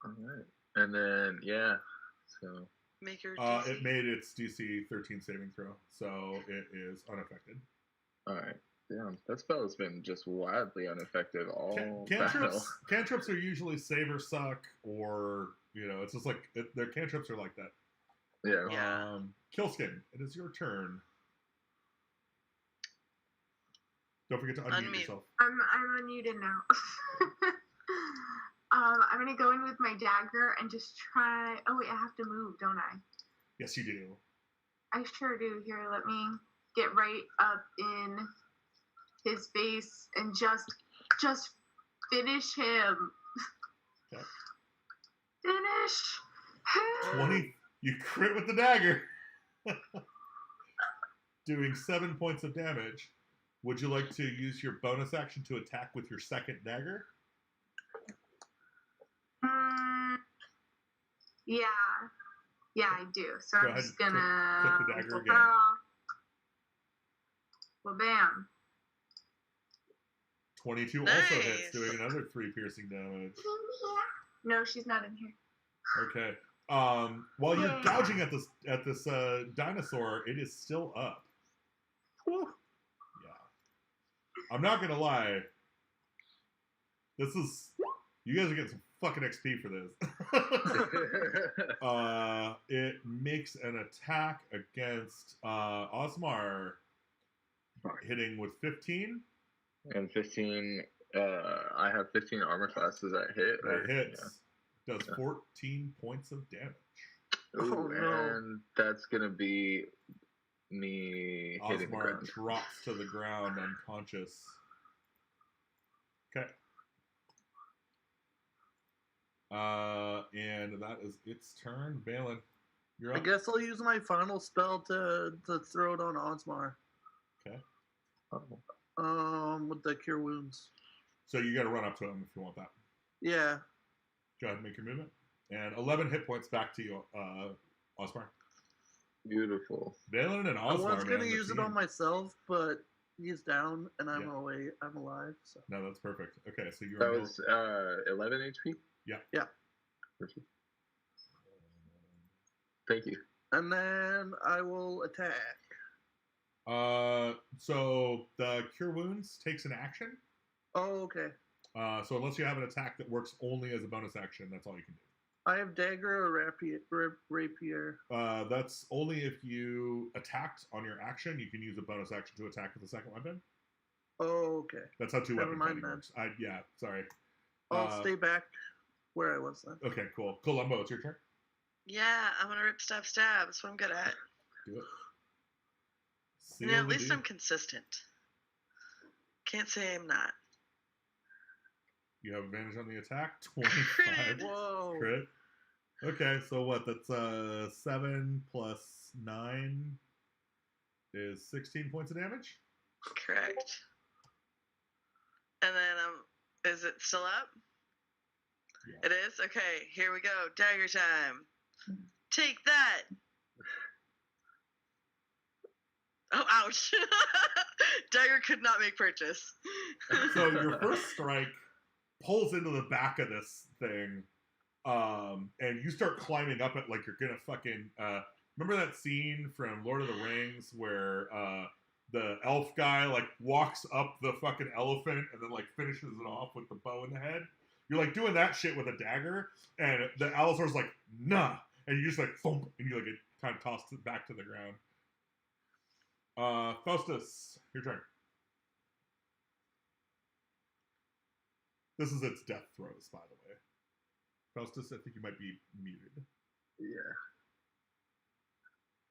All right. And then, yeah. So. Make your It made its DC 13 saving throw, so it is unaffected. All right. Damn, that spell has been just wildly unaffected all battle. Cantrips are usually save or suck, or it's just like their cantrips are like that. Yeah. Yeah. Killskin, it is your turn. Don't forget to unmute yourself. I'm unmuted now. I'm gonna go in with my dagger and just try. Oh wait, I have to move, don't I? Yes, you do. I sure do. Here, let me get right up in his face and just finish him. Okay. Finish. 20. You crit with the dagger. Doing 7 points of damage. Would you like to use your bonus action to attack with your second dagger? Yeah. Yeah, I do. So Go I'm ahead, just gonna click the dagger again. Well, bam. 22 also Nice. hits, doing another 3 piercing damage. No, she's not in here. Okay. While you're gouging at this dinosaur, it is still up. Whew. Yeah. I'm not gonna lie. You guys are getting some fucking XP for this. It makes an attack against Osmar, hitting with 15. And 15. I have 15 armor class. Does that hit? That hits. Yeah. Does 14 points of damage. Ooh, Oh, no. and that's gonna be me hitting the Osmar ground. drops to the ground unconscious. Okay. And that is its turn. Balin, you're I up. guess I'll use my final spell to throw it on Osmar. Okay. With the cure wounds. So you got to run up to him if you want that. Yeah. Go ahead and make your movement. And 11 hit points back to you, Osmar. Beautiful. Balin and I Osmar, was gonna man, the use it team. on myself, but he's down and I'm Yeah. away. I'm alive. So No, that's perfect. Okay, so you're That was 11 HP? Yeah. Perfect. Thank you. and then I will attack. So the Cure Wounds takes an action. Oh, okay. So unless you have an attack that works only as a bonus action, that's all you can do. I have dagger or rapier. That's only if you attacked on your action. You can use a bonus action to attack with a second weapon. Oh, okay. That's how two Never weapon mind fighting then. works. Yeah, sorry. I'll stay back where I was then. Okay, cool. Columbo, it's your turn. Yeah, I'm gonna rip, stab, stab. That's what I'm good at. Do it. You know, Seal at the least deal. I'm consistent. Can't say I'm not. You have advantage on the attack. 25 Crit. Whoa. crit. Okay, so what? That's 7 plus 9 is 16 points of damage. Correct. And then is it still up? Yeah. It is? Okay, here we go. Dagger time. Take that. Oh, ouch. Dagger could not make purchase. So your first strike pulls into the back of this thing, and you start climbing up it like you're gonna fucking. Remember that scene from Lord of the Rings where the elf guy like walks up the fucking elephant and then like finishes it off with the bow in the head? You're like doing that shit with a dagger, and the Allosaur's like, nah, and you just like thump, and you like it kind of tossed it back to the ground. Faustus, your turn. This is its death throes, by the way. Faustus, I think you might be muted. Yeah.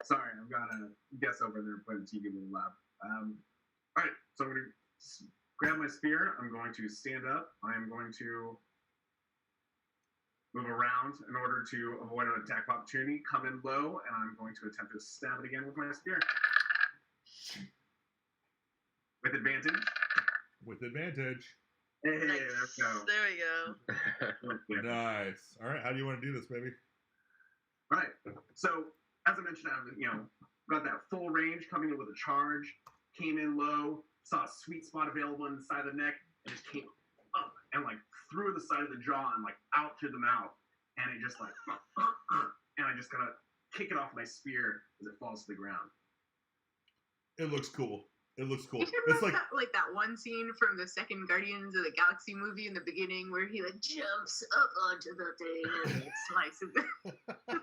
Sorry, I've got a guest over there playing TV a little loud. All right, so I'm going to grab my spear. I'm going to stand up. I am going to move around in order to avoid an attack of opportunity, come in low, and I'm going to attempt to stab it again with my spear. With advantage. With advantage. Hey, Nice. let's go. There we go. Yeah. Nice. All right, how do you want to do this, baby? All right. So, as I mentioned, I've got that full range coming in with a charge. Came in low, saw a sweet spot available inside the neck, and just came up and like through the side of the jaw and like out through the mouth, and it just like, and I just gotta kick it off my spear as it falls to the ground. It looks cool. It looks cool. You should It's like like that one scene from the second Guardians of the Galaxy movie in the beginning where he like jumps up onto the thing and slices it.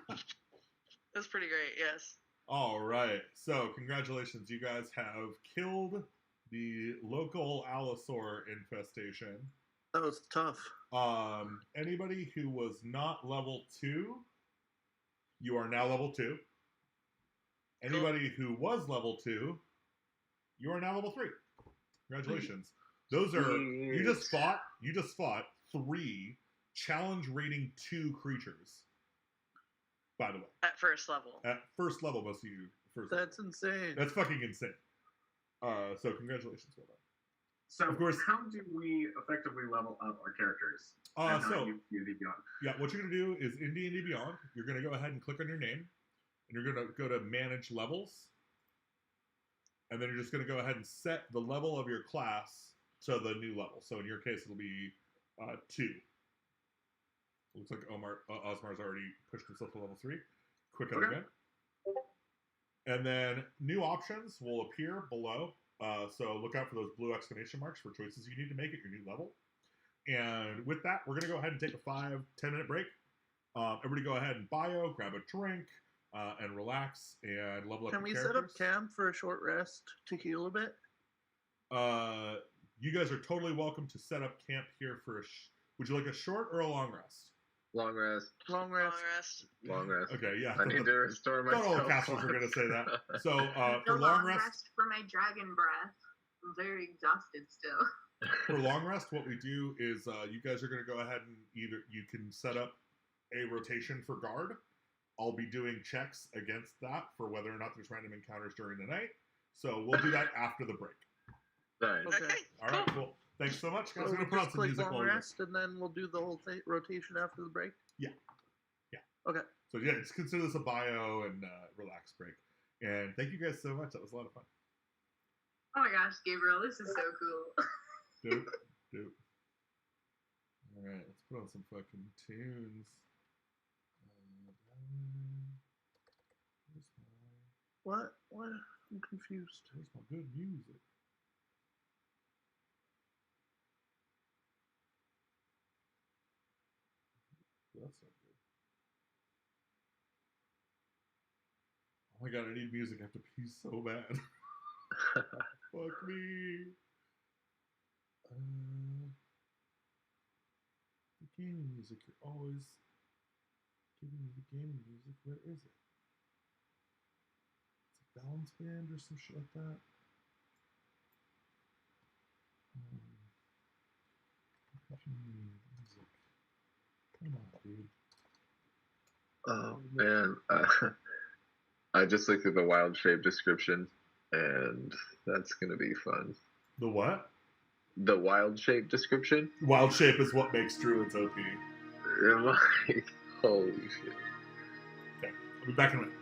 That's pretty great, yes. all right. So congratulations, you guys have killed the local Allosaur infestation. That was tough. Anybody who was not level 2, you are now level 2. Anybody who was level 2, you are now level 3. Congratulations. Those are you just fought 3 challenge rating 2 creatures. By the way, At first level. at first level, most of you first. That's level. insane. That's fucking insane. So congratulations, well done. So, Of course. how do we effectively level up our characters? So D&D Beyond. yeah, what you're gonna do is in D&D Beyond, you're gonna go ahead and click on your name, and you're gonna go to Manage Levels, and then you're just gonna go ahead and set the level of your class to the new level. So in your case, it'll be 2. Looks like Osmar's already pushed himself to level 3. Quick on Okay. again. And then new options will appear below. So look out for those blue exclamation marks for choices you need to make at your new level. And with that, we're going to go ahead and take a 5-10 minute break. Everybody go ahead and bio, grab a drink, and relax and level up Can we your set up characters. camp for a short rest to heal a bit? You guys are totally welcome to set up camp here for would you like a short or a long rest? Long rest. Long Long rest. rest. Long rest. Okay, yeah. I need to restore Not myself. all casters are going to say that. So The for long rest, for my dragon breath. I'm very exhausted still. for long rest, what we do is you guys are going to go ahead and you can set up a rotation for guard. I'll be doing checks against that for whether or not there's random encounters during the night. So we'll do that after the break. Nice. Okay. Okay. All right, cool. Thanks so much, guys. So I'm going to we'll put on just some click music long while we rest, and then we'll do the whole rotation after the break. Yeah. Okay. So yeah, just consider this a bio and relax break. And thank you guys so much. That was a lot of fun. Oh my gosh, Gabriel, this is so cool. Dope. All right, let's put on some fucking tunes. What? What? I'm confused. Where's my good music? That's not good. Oh my god, I need music. I have to pee so bad. Fuck me. The gaming music. You're always giving me the gaming music. Where is it? It's a balance band or some shit like that. Music. Come on, dude. Oh man, I just looked at the wild shape description, and that's gonna be fun. The what? The wild shape description. Wild shape is what makes druids OP. I'm like, holy shit. Okay, I'll be back in a minute.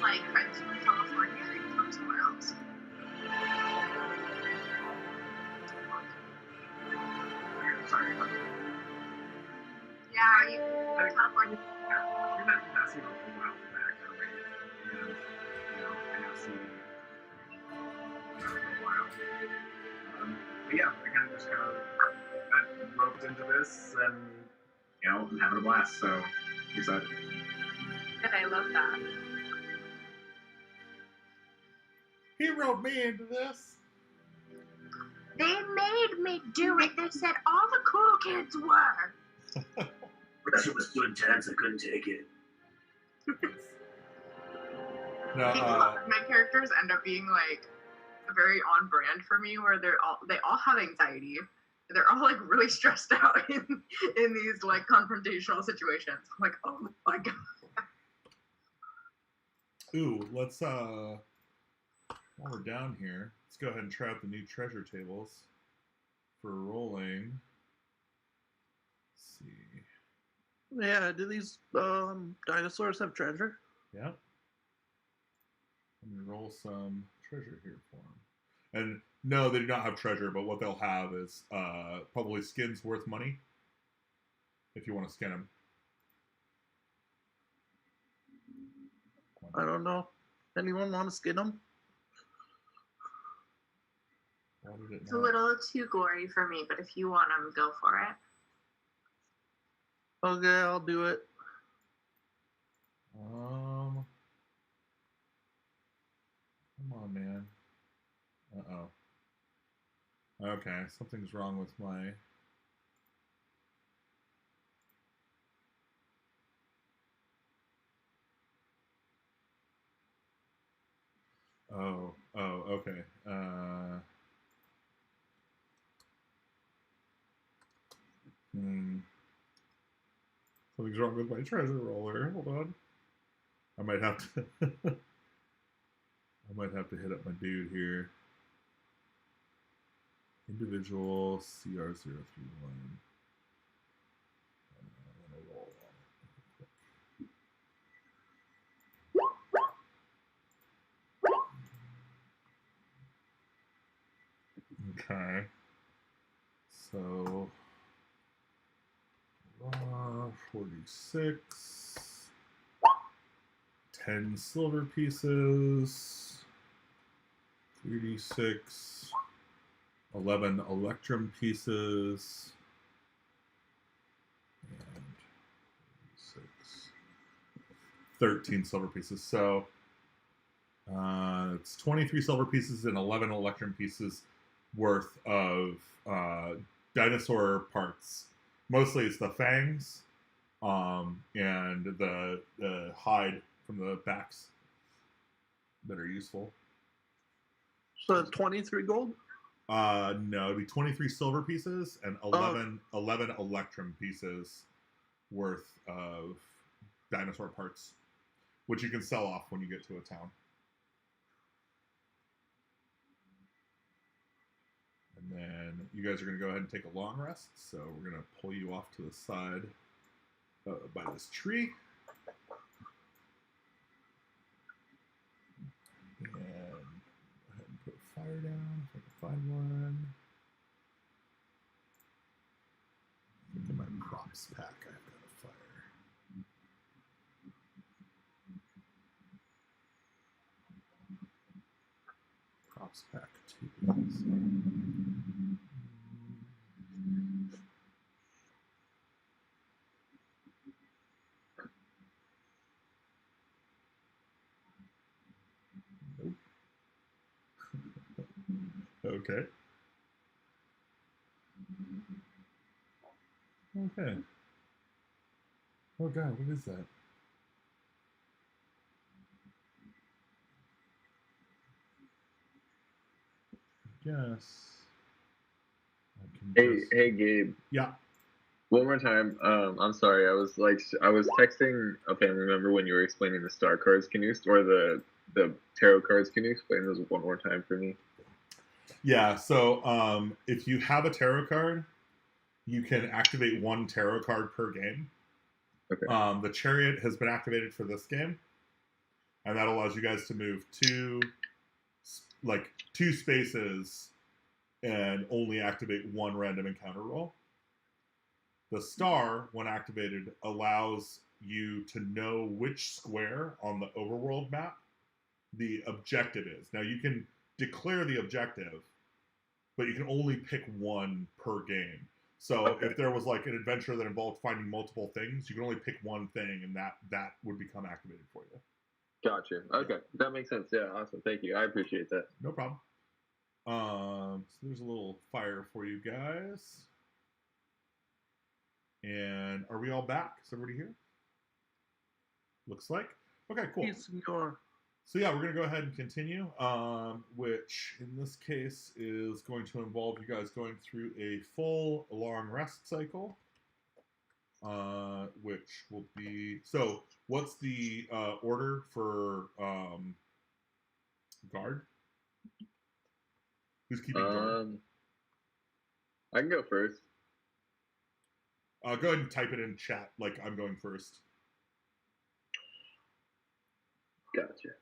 like friends from California, they can come somewhere else. Sorry. Yeah, you can go to California. We met Matthew a while back already, and I have seen for a while. But yeah, I kind of just got roped into this, and I'm having a blast. So excited. And I love that. He roped me into this. They made me do it. They said all the cool kids were. Pressure was too intense. I couldn't take it. No, My characters end up being like very on brand for me, where they all have anxiety. They're all like really stressed out in these like confrontational situations. I'm like, oh my god. ooh, let's while we're down here, let's go ahead and try out the new treasure tables for rolling. Let's see. Yeah, do these dinosaurs have treasure? Yeah. Let me roll some treasure here for them. And no, they do not have treasure, but what they'll have is probably skins worth money if you want to skin them. I don't know. Anyone want to skin them? Why did it It's a not? little too gory for me, but if you want them, go for it. Okay, I'll do it. Come on, man. Uh-oh. Okay, something's wrong with my... Oh, okay. Something's wrong with my treasure roller. Hold on. I might have to... I might have to hit up my dude here. Individual CR031. I'm gonna roll on it. Okay. So 46. 10 silver pieces. 3d6. 11 electrum pieces. And 6. 13 silver pieces. So it's 23 silver pieces and 11 electrum pieces worth of dinosaur parts. Mostly it's the fangs and the hide from the backs that are useful. So 23 gold? No, it'd be 23 silver pieces and 11 electrum pieces worth of dinosaur parts, which you can sell off when you get to a town. And then you guys are going to go ahead and take a long rest, so we're going to pull you off to the side by this tree. And go ahead and put a fire down if I can find one. I think in my props pack I've got a fire. Props pack 2. Nope. Okay. Okay. Oh god, what is that? Yes. I can just... Hey, Gabe. Yeah. One more time. I'm sorry. I was texting a family member when you were explaining the star cards. Can you, or the tarot cards? Can you explain those one more time for me? Yeah. So if you have a tarot card, you can activate one tarot card per game. Okay. The chariot has been activated for this game. and that allows you guys to move two spaces and only activate one random encounter roll. The star, when activated, allows you to know which square on the overworld map the objective is. Now, you can declare the objective, but you can only pick one per game. So if there was like an adventure that involved finding multiple things, you can only pick one thing, and that would become activated for you. Gotcha. Okay, that makes sense. Yeah, awesome. Thank you. I appreciate that. No problem. So there's a little fire for you guys. And are we all back? Is everybody here? Looks like. Okay, cool. Yes, senor. So yeah, we're going to go ahead and continue, which in this case is going to involve you guys going through a full long rest cycle, which will be... So what's the order for guard? Who's keeping guard? I can go first. Go ahead and type it in chat like I'm going first. Gotcha.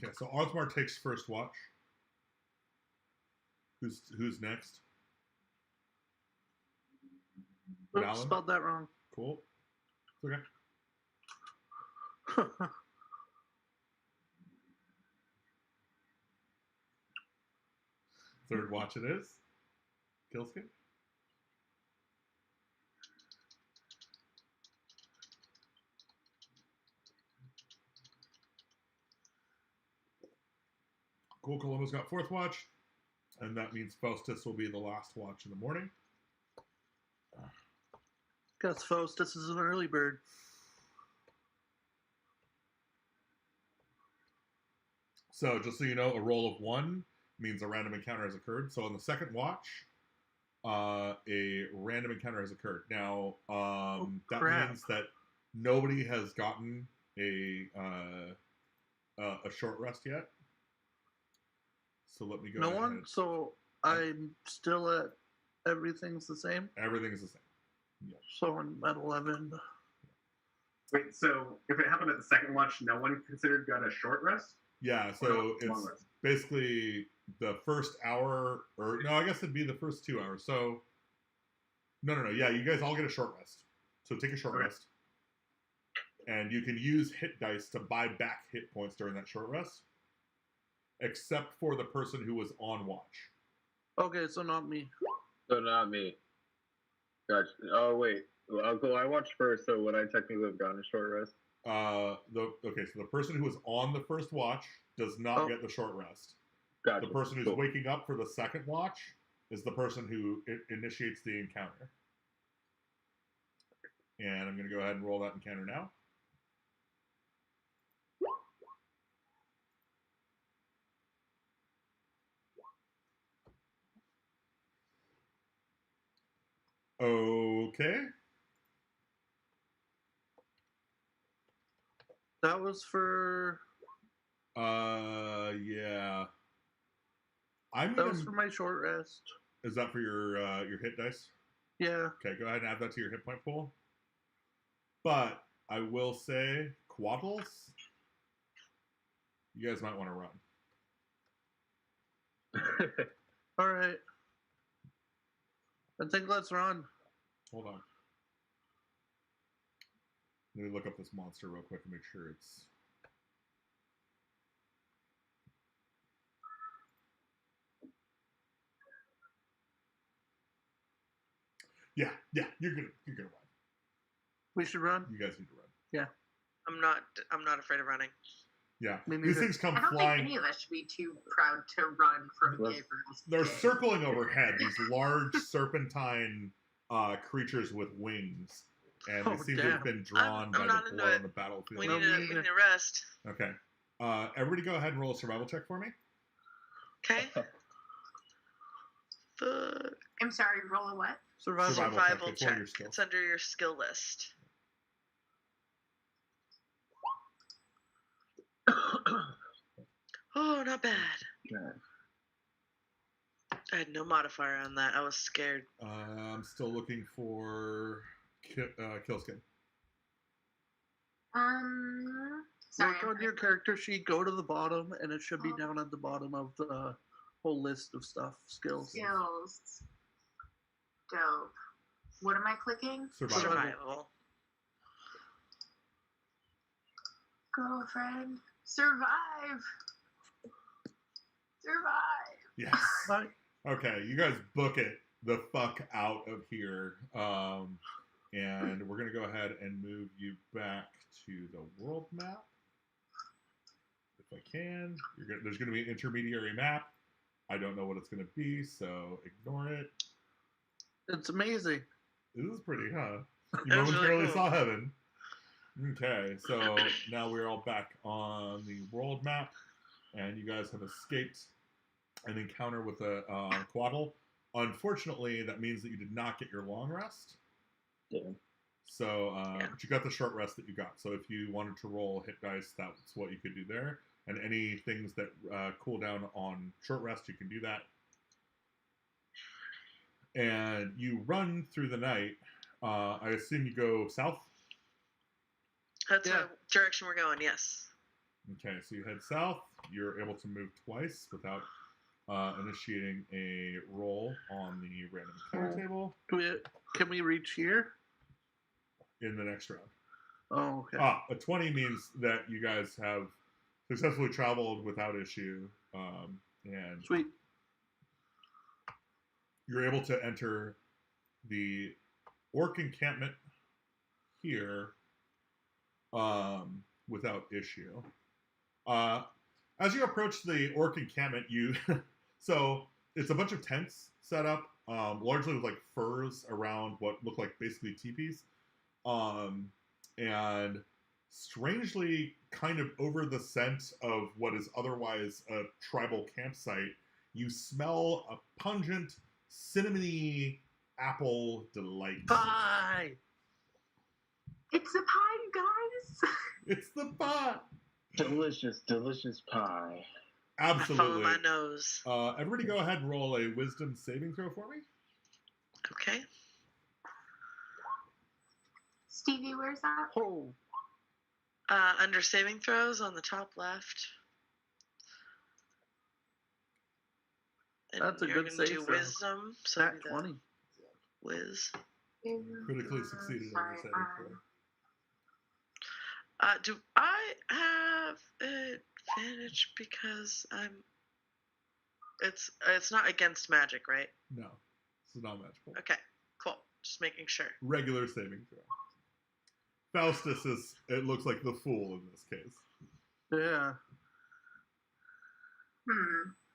Okay, so Arthmar takes first watch. Who's next? Oops, Alan? spelled that wrong. Cool. Okay. Third watch it is. Killskin. Cool. Columbo's got fourth watch, and that means Faustus will be the last watch in the morning. Guess Faustus is an early bird. So just so you know, a roll of 1 means a random encounter has occurred. So on the second watch, a random encounter has occurred. Now, that means that nobody has gotten a short rest yet. So let me go No ahead. one? So I'm still at everything's the same? Everything's the same. Yeah. So I'm at 11. Wait, so if it happened at the second watch, no one considered got a short rest? Yeah, so Long it's rest? basically the first hour, or no, I guess it'd be the first 2 hours. So, no. Yeah, you guys all get a short rest. So take a short rest. And you can use hit dice to buy back hit points during that short rest, except for the person who was on watch. Okay, so not me. So not me. Gotcha. Oh, wait. Uncle, I watched first, so would I technically have gotten a short rest? Okay, so the person who was on the first watch does not get the short rest. Gotcha. The person who's waking up for the second watch is the person who initiates the encounter. And I'm going to go ahead and roll that encounter now. Okay. That was for... Yeah. That was for my short rest. Is that for your hit dice? Yeah. Okay, go ahead and add that to your hit point pool. But I will say, Quaddles, you guys might want to run. All right. I think let's run. Hold on. Let me look up this monster real quick and make sure it's... Yeah, you're gonna run. We should run. You guys need to run. Yeah. I'm not afraid of running. Yeah, Me these neither. things come I don't flying. think any of us should be too proud to run from Let's- Gabriel's. They're day. circling overhead, these large serpentine creatures with wings, and they Oh, seem to have damn. been drawn I'm by not the into blood it. on the battlefield. We No, need me to neither. rest. Okay. Everybody go ahead and roll a survival check for me. Okay. Fuck. I'm sorry, roll a what? Survival. Survival. Survival It's one of check. your skills. It's under your skill list. Oh, not bad. I had no modifier on that. I was scared. I'm still looking for Killskin. Sorry. Look on your character sheet, go to the bottom, and it should be down at the bottom of the whole list of stuff, skills. Skills. Dope. What am I clicking? Survival. Survival. Girlfriend. Survive. Survive. Yes. Right. Okay, you guys book it the fuck out of here. And we're going to go ahead and move you back to the world map. If I can. There's going to be an intermediary map. I don't know what it's going to be, so ignore it. It's amazing. This is pretty, huh? You That was really momentarily cool. saw heaven. Okay, so now we're all back on the world map, and you guys have escaped an encounter with a quaddle. Unfortunately, that means that you did not get your long rest. Yeah. So, Yeah. but you got the short rest that you got. So if you wanted to roll hit dice, that's what you could do there. And any things that cool down on short rest, you can do that. And you run through the night. I assume you go south? That's Yeah. the direction we're going, yes. Okay, so you head south. You're able to move twice without initiating a roll on the random encounter table Can we reach here? in the next round. Oh, okay. A 20 means that you guys have successfully traveled without issue, and Sweet. you're able to enter the orc encampment here without issue. As you approach the orc encampment, so it's a bunch of tents set up, largely with like furs around what look like basically teepees, and strangely kind of over the scent of what is otherwise a tribal campsite, you smell a pungent, cinnamony apple delight. Bye. It's a pie, guys. It's the pie. Delicious, delicious pie. I follow Absolutely. my nose. Everybody go ahead and roll a wisdom saving throw for me. Okay. Stevie, where's that? Oh, Under saving throws on the top left. And That's a you're good gonna do save throw. wisdom. So nat it'll be 20. the whiz. Critically succeeded on your saving throw. Do I have advantage because I'm? It's not against magic, right? No, this is not magical. Okay, cool. Just making sure. Regular saving throw. Faustus is, it looks like the fool in this case. Yeah.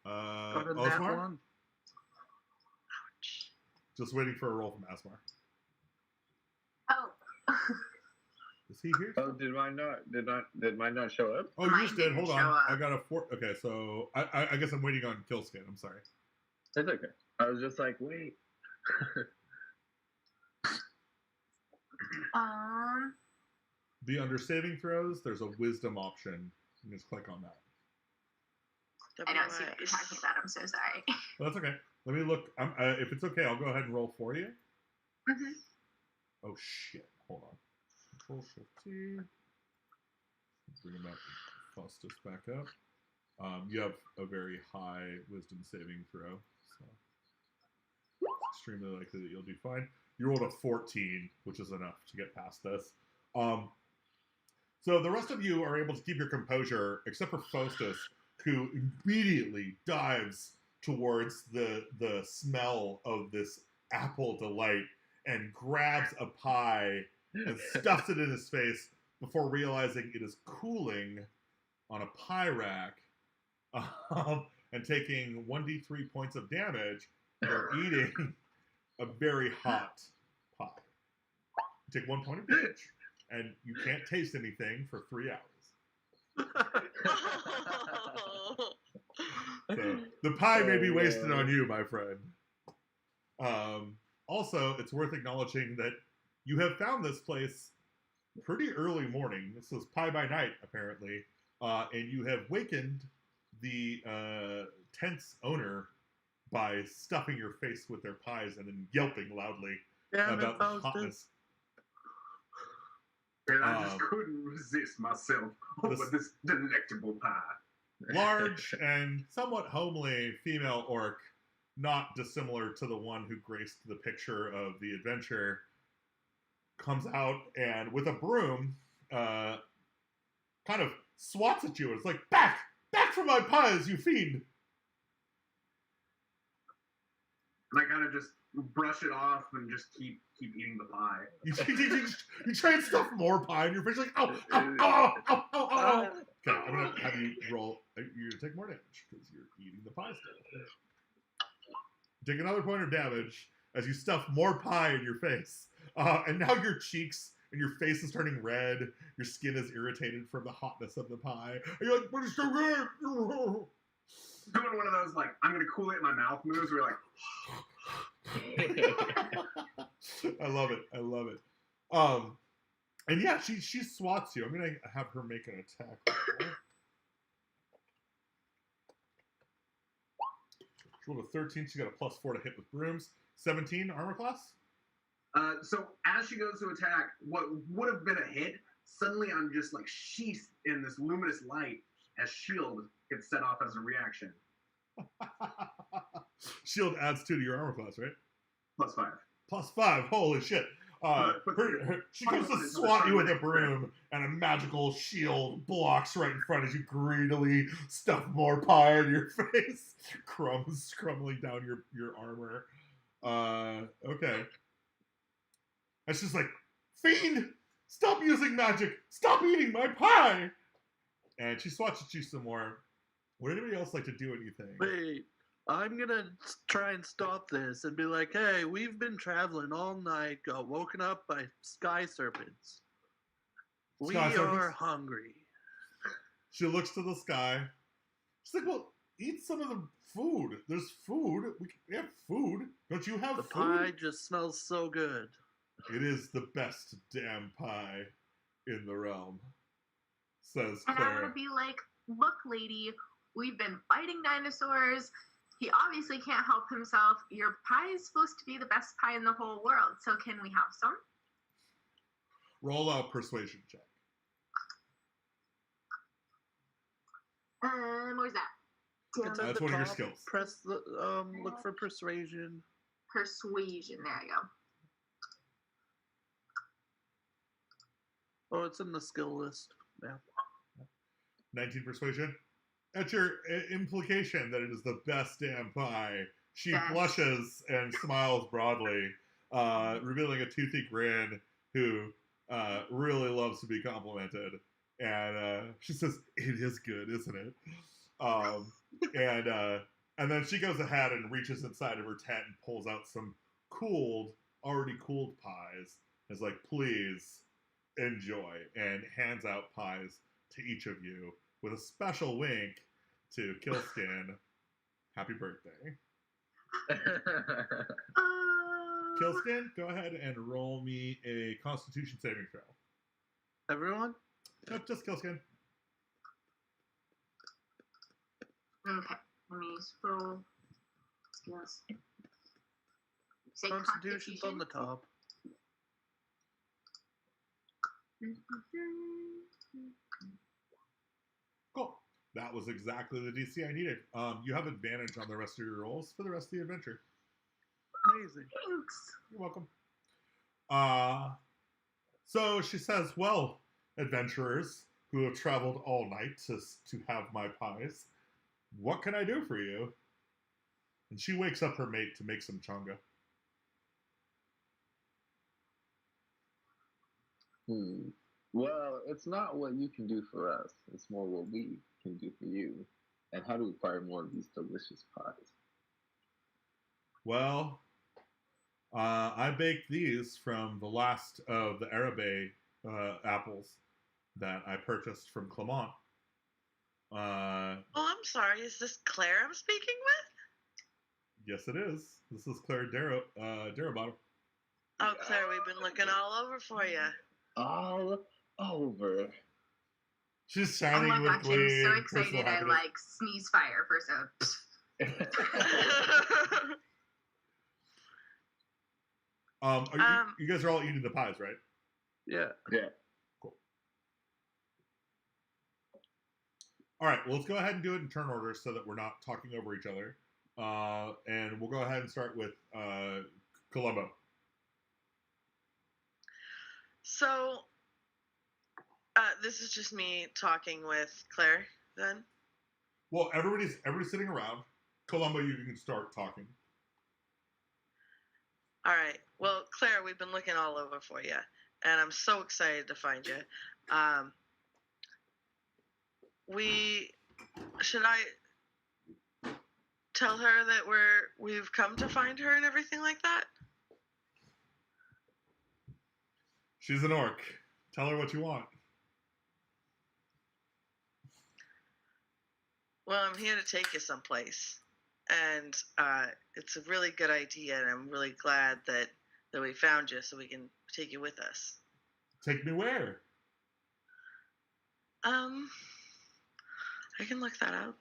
Got a nat Osmar? 1. Ouch. Just waiting for a roll from Asmar. Oh. Is he here? Oh, did mine not show up? Oh, you Mine just did. Hold didn't on. show up. I got a 4. Okay, so I guess I'm waiting on kill scan. I'm sorry. It's okay. I was just like, wait. Be under saving throws. There's a wisdom option. You just click on that. I don't see what you're talking about. I'm so sorry. Well, that's okay. Let me look. If it's okay, I'll go ahead and roll for you. Mhm. Oh shit! Hold on. Control Shift T. Bring him up. Faustus back up. You have a very high wisdom saving throw, so extremely likely that you'll do fine. You rolled a 14, which is enough to get past this. So the rest of you are able to keep your composure, except for Faustus, who immediately dives towards the smell of this apple delight and grabs a pie and stuffs it in his face before realizing it is cooling on a pie rack and taking 1d3 points of damage for eating a very hot pie. You take 1 point of damage, and you can't taste anything for 3 hours. So the pie may be wasted on you, my friend. Also, it's worth acknowledging that you have found this place pretty early morning. This was pie by night, apparently, and you have wakened the tent's owner by stuffing your face with their pies and then yelping loudly Damn it, about the Faustus. hotness. And I just couldn't resist myself over this delectable pie. Large and somewhat homely female orc, not dissimilar to the one who graced the picture of the adventure, comes out and with a broom kind of swats at you. It's like, back from my pies, you fiend. And I kind of just brush it off and just keep eating the pie. You try and stuff more pie in your face, like, ow, ow, ow, ow, ow, ow. Okay, I'm going to have you roll. You're going to take more damage because you're eating the pie still. Take another point of damage as you stuff more pie in your face. And now your cheeks and your face is turning red. Your skin is irritated from the hotness of the pie. And you're like, but it's so good. Doing one of those, like, I'm going to cool it in my mouth moves where you're like... I love it. And yeah, she swats you. I'm going to have her make an attack. She rolled a 13. She got a +4 to hit with brooms. 17 armor class? So as she goes to attack, what would have been a hit, suddenly I'm just like sheathed in this luminous light as shield gets set off as a reaction. Shield adds 2 to your armor class, right? +5. +5. Holy shit. She comes to swat you with a broom, and a magical shield blocks right in front as you greedily stuff more pie in your face. Crumbs crumbling down your armor. Okay. And she's like, fiend! Stop using magic! Stop eating my pie! And she swats at you some more. Would anybody else like to do anything? Wait, I'm gonna try and stop this and be like, hey, we've been traveling all night, got woken up by sky serpents. We are hungry. She looks to the sky. She's like, well, eat some of the food. There's food. We have food. Don't you have the food? The pie just smells so good. It is the best damn pie in the realm, says And Claire. I want to be like, look, lady, we've been fighting dinosaurs. He obviously can't help himself. Your pie is supposed to be the best pie in the whole world, so can we have some? Roll a persuasion check. Where's that? It's at That's the one of your top. skills. Press the look for persuasion. Persuasion. There you go. Oh, it's in the skill list. Yeah. 19 persuasion. At your implication that it is the best damn pie, she blushes and smiles broadly, revealing a toothy grin who really loves to be complimented. And she says, it is good, isn't it? And then she goes ahead and reaches inside of her tent and pulls out some already cooled pies. And is like, please enjoy, and hands out pies to each of you with a special wink to Killskin. Happy birthday. Killskin, go ahead and roll me a Constitution saving throw. Everyone? No, just Killskin. Okay, let me scroll. Skills. Say Constitution's on the top. Cool. That was exactly the DC I needed. You have advantage on the rest of your rolls for the rest of the adventure. Amazing. Thanks. You're welcome. So she says, well, adventurers who have traveled all night to have my pies, what can I do for you? And she wakes up her mate to make some chunga. Well, it's not what you can do for us. It's more what we can do for you. And how to acquire more of these delicious pies. Well, I baked these from the last of the Arabe apples that I purchased from Clement. Oh, I'm sorry. Is this Claire I'm speaking with? Yes, it is. This is Claire Darabottom. Oh, Claire, we've been looking all over for you. All over. She's Oh shining my with gosh, glee. I'm so and personal excited. I happiness. like sneeze fire for so. You guys are all eating the pies, right? Yeah. Yeah. All right, well, let's go ahead and do it in turn order so that we're not talking over each other. And we'll go ahead and start with Columbo. So, this is just me talking with Claire, then? Well, everybody's sitting around. Columbo, you can start talking. All right. Well, Claire, we've been looking all over for you, and I'm so excited to find you. Should I tell her that we've come to find her and everything like that? She's an orc. Tell her what you want. Well, I'm here to take you someplace, and it's a really good idea, and I'm really glad that we found you so we can take you with us. Take me where? I can look that up.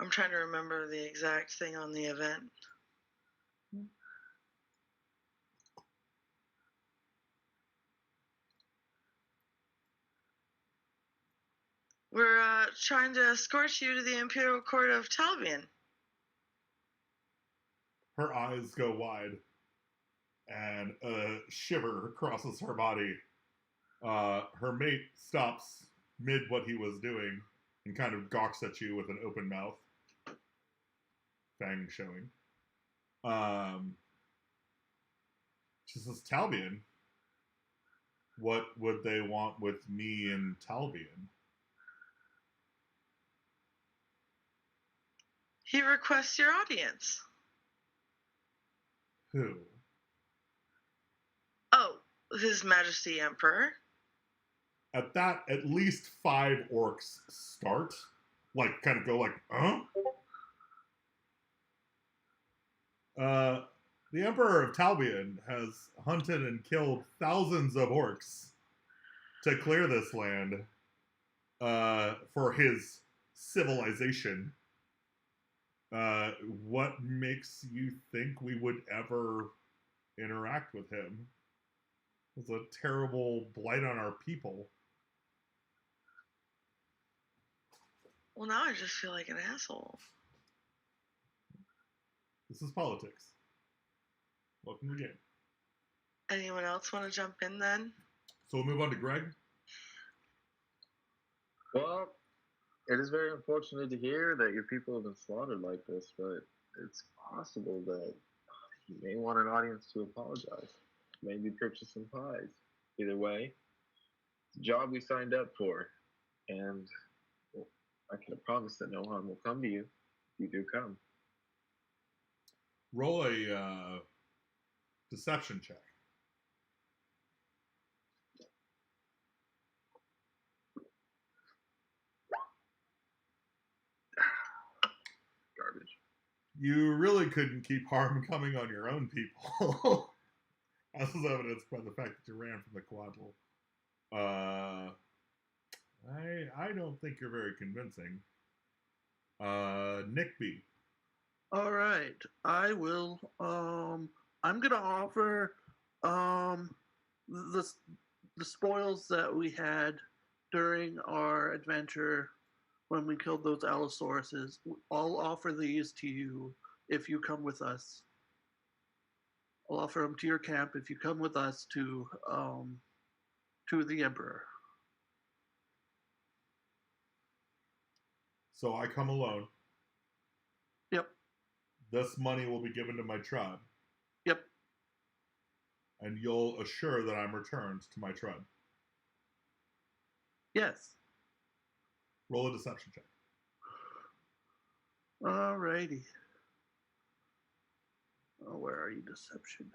I'm trying to remember the exact thing on the event. We're trying to escort you to the Imperial Court of Talbian. Her eyes go wide, and a shiver crosses her body. Her mate stops mid what he was doing and kind of gawks at you with an open mouth, fang showing. She says, Talbian? What would they want with me and Talbian? He requests your audience. Who? Oh, His Majesty Emperor. At that, at least 5 orcs start. Like, kind of go like, huh? The Emperor of Talbian has hunted and killed thousands of orcs to clear this land for his civilization. What makes you think we would ever interact with him? It's a terrible blight on our people. Well, now I just feel like an asshole. This is politics. Welcome to the game. Anyone else want to jump in then? So we'll move on to Greg. Well, it is very unfortunate to hear that your people have been slaughtered like this, but it's possible that you may want an audience to apologize. Maybe purchase some pies. Either way, it's a job we signed up for, and well, I can promise that no harm will come to you if you do come. Roll a deception check. Garbage. You really couldn't keep harm coming on your own people. As is evidenced by the fact that you ran from the quadrille. I don't think you're very convincing. Nick B. All right, I will. I'm gonna offer the spoils that we had during our adventure when we killed those Allosauruses. I'll offer these to you if you come with us. I'll offer them to your camp if you come with us to the Emperor. So I come alone. Yep. This money will be given to my tribe. Yep. And you'll assure that I'm returned to my tribe. Yes. Roll a deception check. Alrighty. Oh, where are you, deception?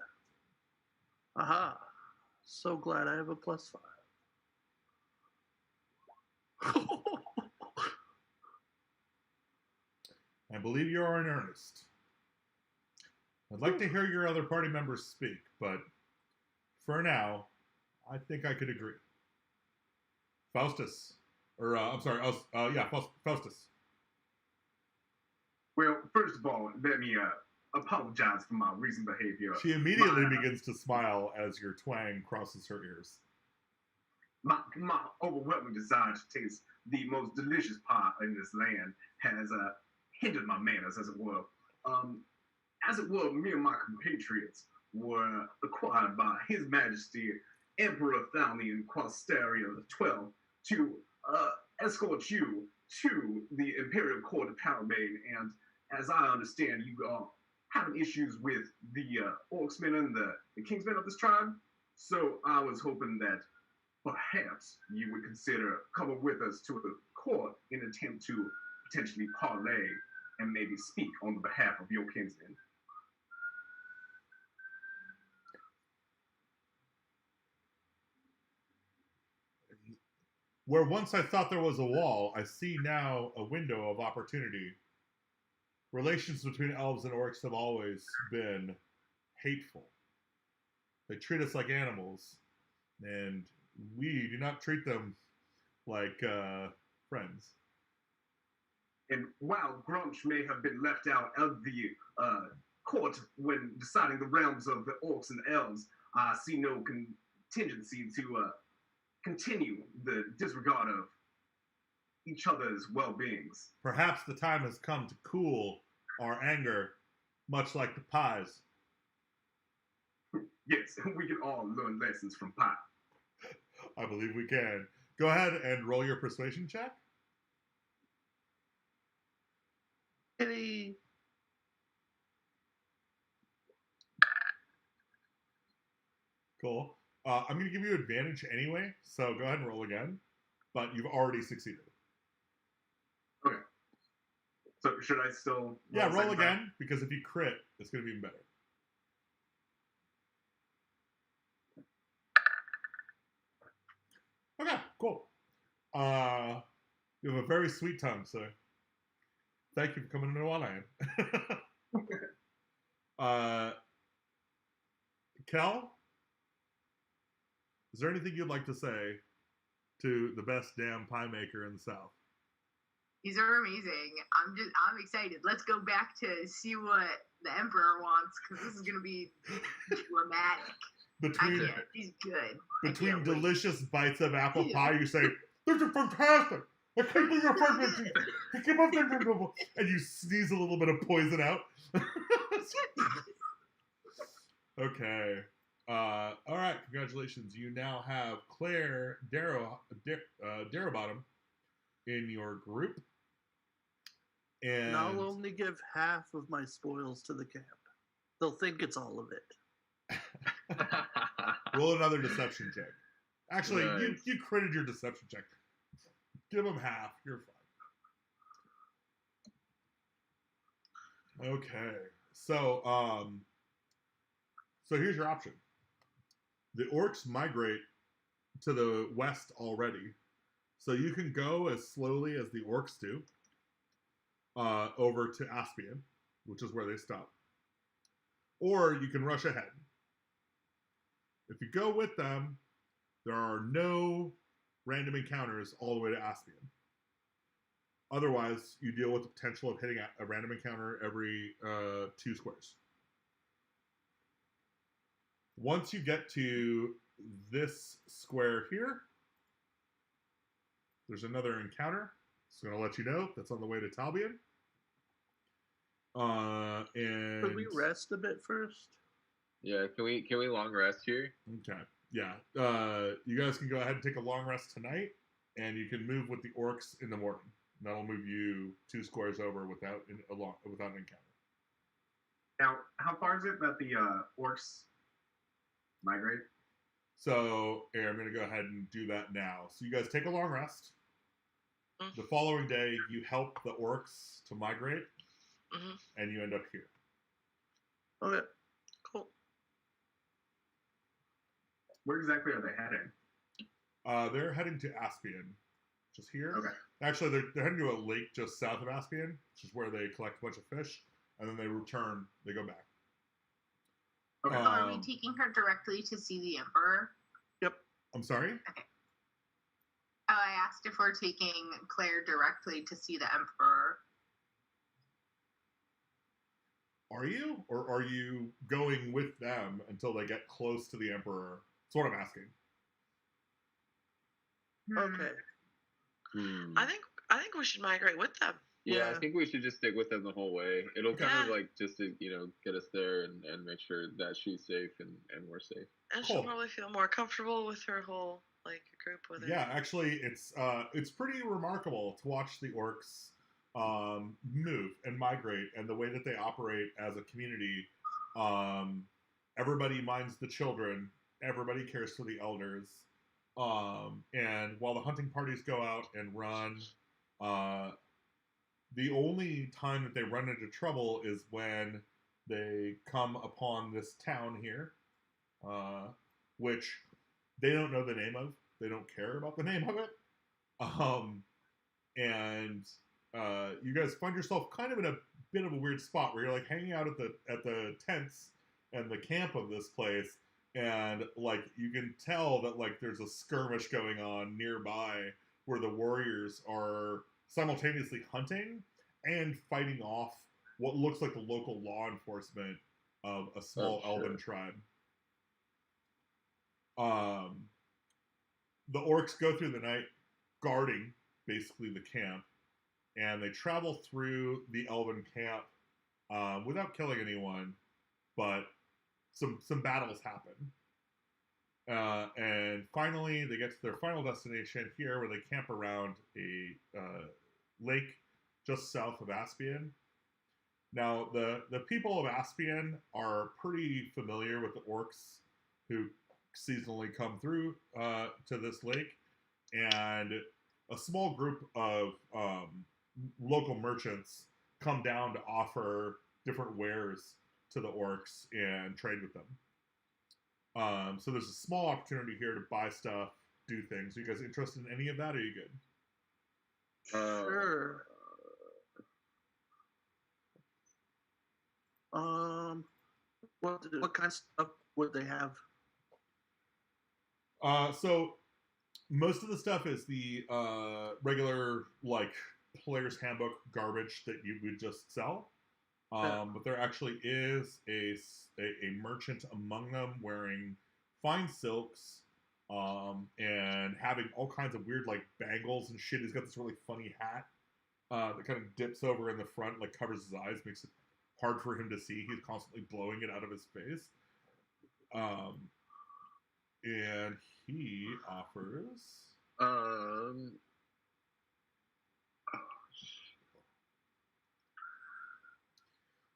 Aha. So glad I have a +5. I believe you are in earnest. I'd like to hear your other party members speak, but for now, I think I could agree. Faustus. Faustus. Well, first of all, let me apologize for my recent behavior. She immediately My- begins to smile as your twang crosses her ears. My overwhelming desire to taste the most delicious pie in this land has hindered my manners, as it were. As it were, me and my compatriots were acquired by His Majesty Emperor Thalian Quasterian XII to escort you to the Imperial Court of Talbane. And as I understand, you are having issues with the Orcsmen and the Kingsmen of this tribe. So I was hoping that perhaps you would consider coming with us to the court in an attempt to potentially parlay and maybe speak on the behalf of your kinsmen. Where once I thought there was a wall, I see now a window of opportunity. Relations between elves and orcs have always been hateful. They treat us like animals, and we do not treat them like friends. And while Grunch may have been left out of the court when deciding the realms of the orcs and elves, I see no contingency to continue the disregard of each other's well-beings. Perhaps the time has come to cool our anger, much like the pies. Yes, we can all learn lessons from pie. I believe we can. Go ahead and roll your persuasion check. Kitty. Cool. I'm going to give you advantage anyway, so go ahead and roll again. But you've already succeeded. Okay. So should I still? Yeah, roll second again, because if you crit, it's going to be even better. Okay, cool. You have a very sweet tongue, so thank you for coming into Wildland. Kel, is there anything you'd like to say to the best damn pie maker in the South? These are amazing. I'm excited. Let's go back to see what the Emperor wants, because this is gonna be dramatic. Between He's good. between delicious bites of apple pie, you say, "This is fantastic! I can't believe you're fantastic! I keep up there," and you sneeze a little bit of poison out. Okay. All right. Congratulations. You now have Claire Darrowbottom in your group. And I'll only give half of my spoils to the camp. They'll think it's all of it. roll another deception check. Actually, Nice. you critted your deception check. Give them half. You're fine. Okay. So here's your option. The orcs migrate to the west already, so you can go as slowly as the orcs do over to Aspian, which is where they stop. Or you can rush ahead. If you go with them, there are no random encounters all the way to Aspian. Otherwise, you deal with the potential of hitting a random encounter every 2 squares. Once you get to this square here, there's another encounter. It's going to let you know that's on the way to Talbian. And Could we rest a bit first? Yeah, can we long rest here? Okay. Yeah. You guys can go ahead and take a long rest tonight, and you can move with the orcs in the morning. That'll move you 2 squares over without an encounter. Now, how far is it that the orcs migrate? So, here, I'm going to go ahead and do that now. So you guys take a long rest. Mhm. The following day, you help the orcs to migrate, Mhm. and you end up here. Okay. Cool. Where exactly are they heading? They're heading to Aspian, just here. Okay. Actually, they're heading to a lake just south of Aspian, which is where they collect a bunch of fish, and then they return. They go back. Okay. So are we taking her directly to see the Emperor? I'm sorry? Oh, I asked if we're taking Claire directly to see the Emperor. Are you? Or are you going with them until they get close to the Emperor? That's what I'm asking. Okay. I think we should migrate with them. Yeah, I Yeah. think we should just stick with them the whole way. It'll kind of Yeah. like just to, get us there and make sure that she's safe and we're safe. And she'll Cool. probably feel more comfortable with her whole group with her. Yeah, actually, it's pretty remarkable to watch the orcs move and migrate, and the way that they operate as a community. Everybody minds the children. Everybody cares for the elders. And while the hunting parties go out and run, the only time that they run into trouble is when they come upon this town here, which they don't know the name of. They don't care about the name of it. And you guys find yourself kind of in a bit of a weird spot where you're like hanging out at the tents and the camp of this place, and like you can tell that like there's a skirmish going on nearby where the warriors are simultaneously hunting and fighting off what looks like the local law enforcement of a small elven tribe. The orcs go through the night guarding basically the camp, and they travel through the elven camp without killing anyone, but some battles happen. And finally, they get to their final destination here, where they camp around a lake just south of Aspian. Now, the people of Aspian are pretty familiar with the orcs who seasonally come through to this lake, and a small group of local merchants come down to offer different wares to the orcs and trade with them. So there's a small opportunity here to buy stuff, do things. Are you guys interested in any of that, or are you good? Sure. What kind of stuff would they have? So most of the stuff is the regular like player's handbook garbage that you would just sell. But there actually is a merchant among them wearing fine silks and having all kinds of weird like bangles and shit. He's got this really funny hat that kind of dips over in the front, like covers his eyes, makes it hard for him to see. He's constantly blowing it out of his face. And he offers...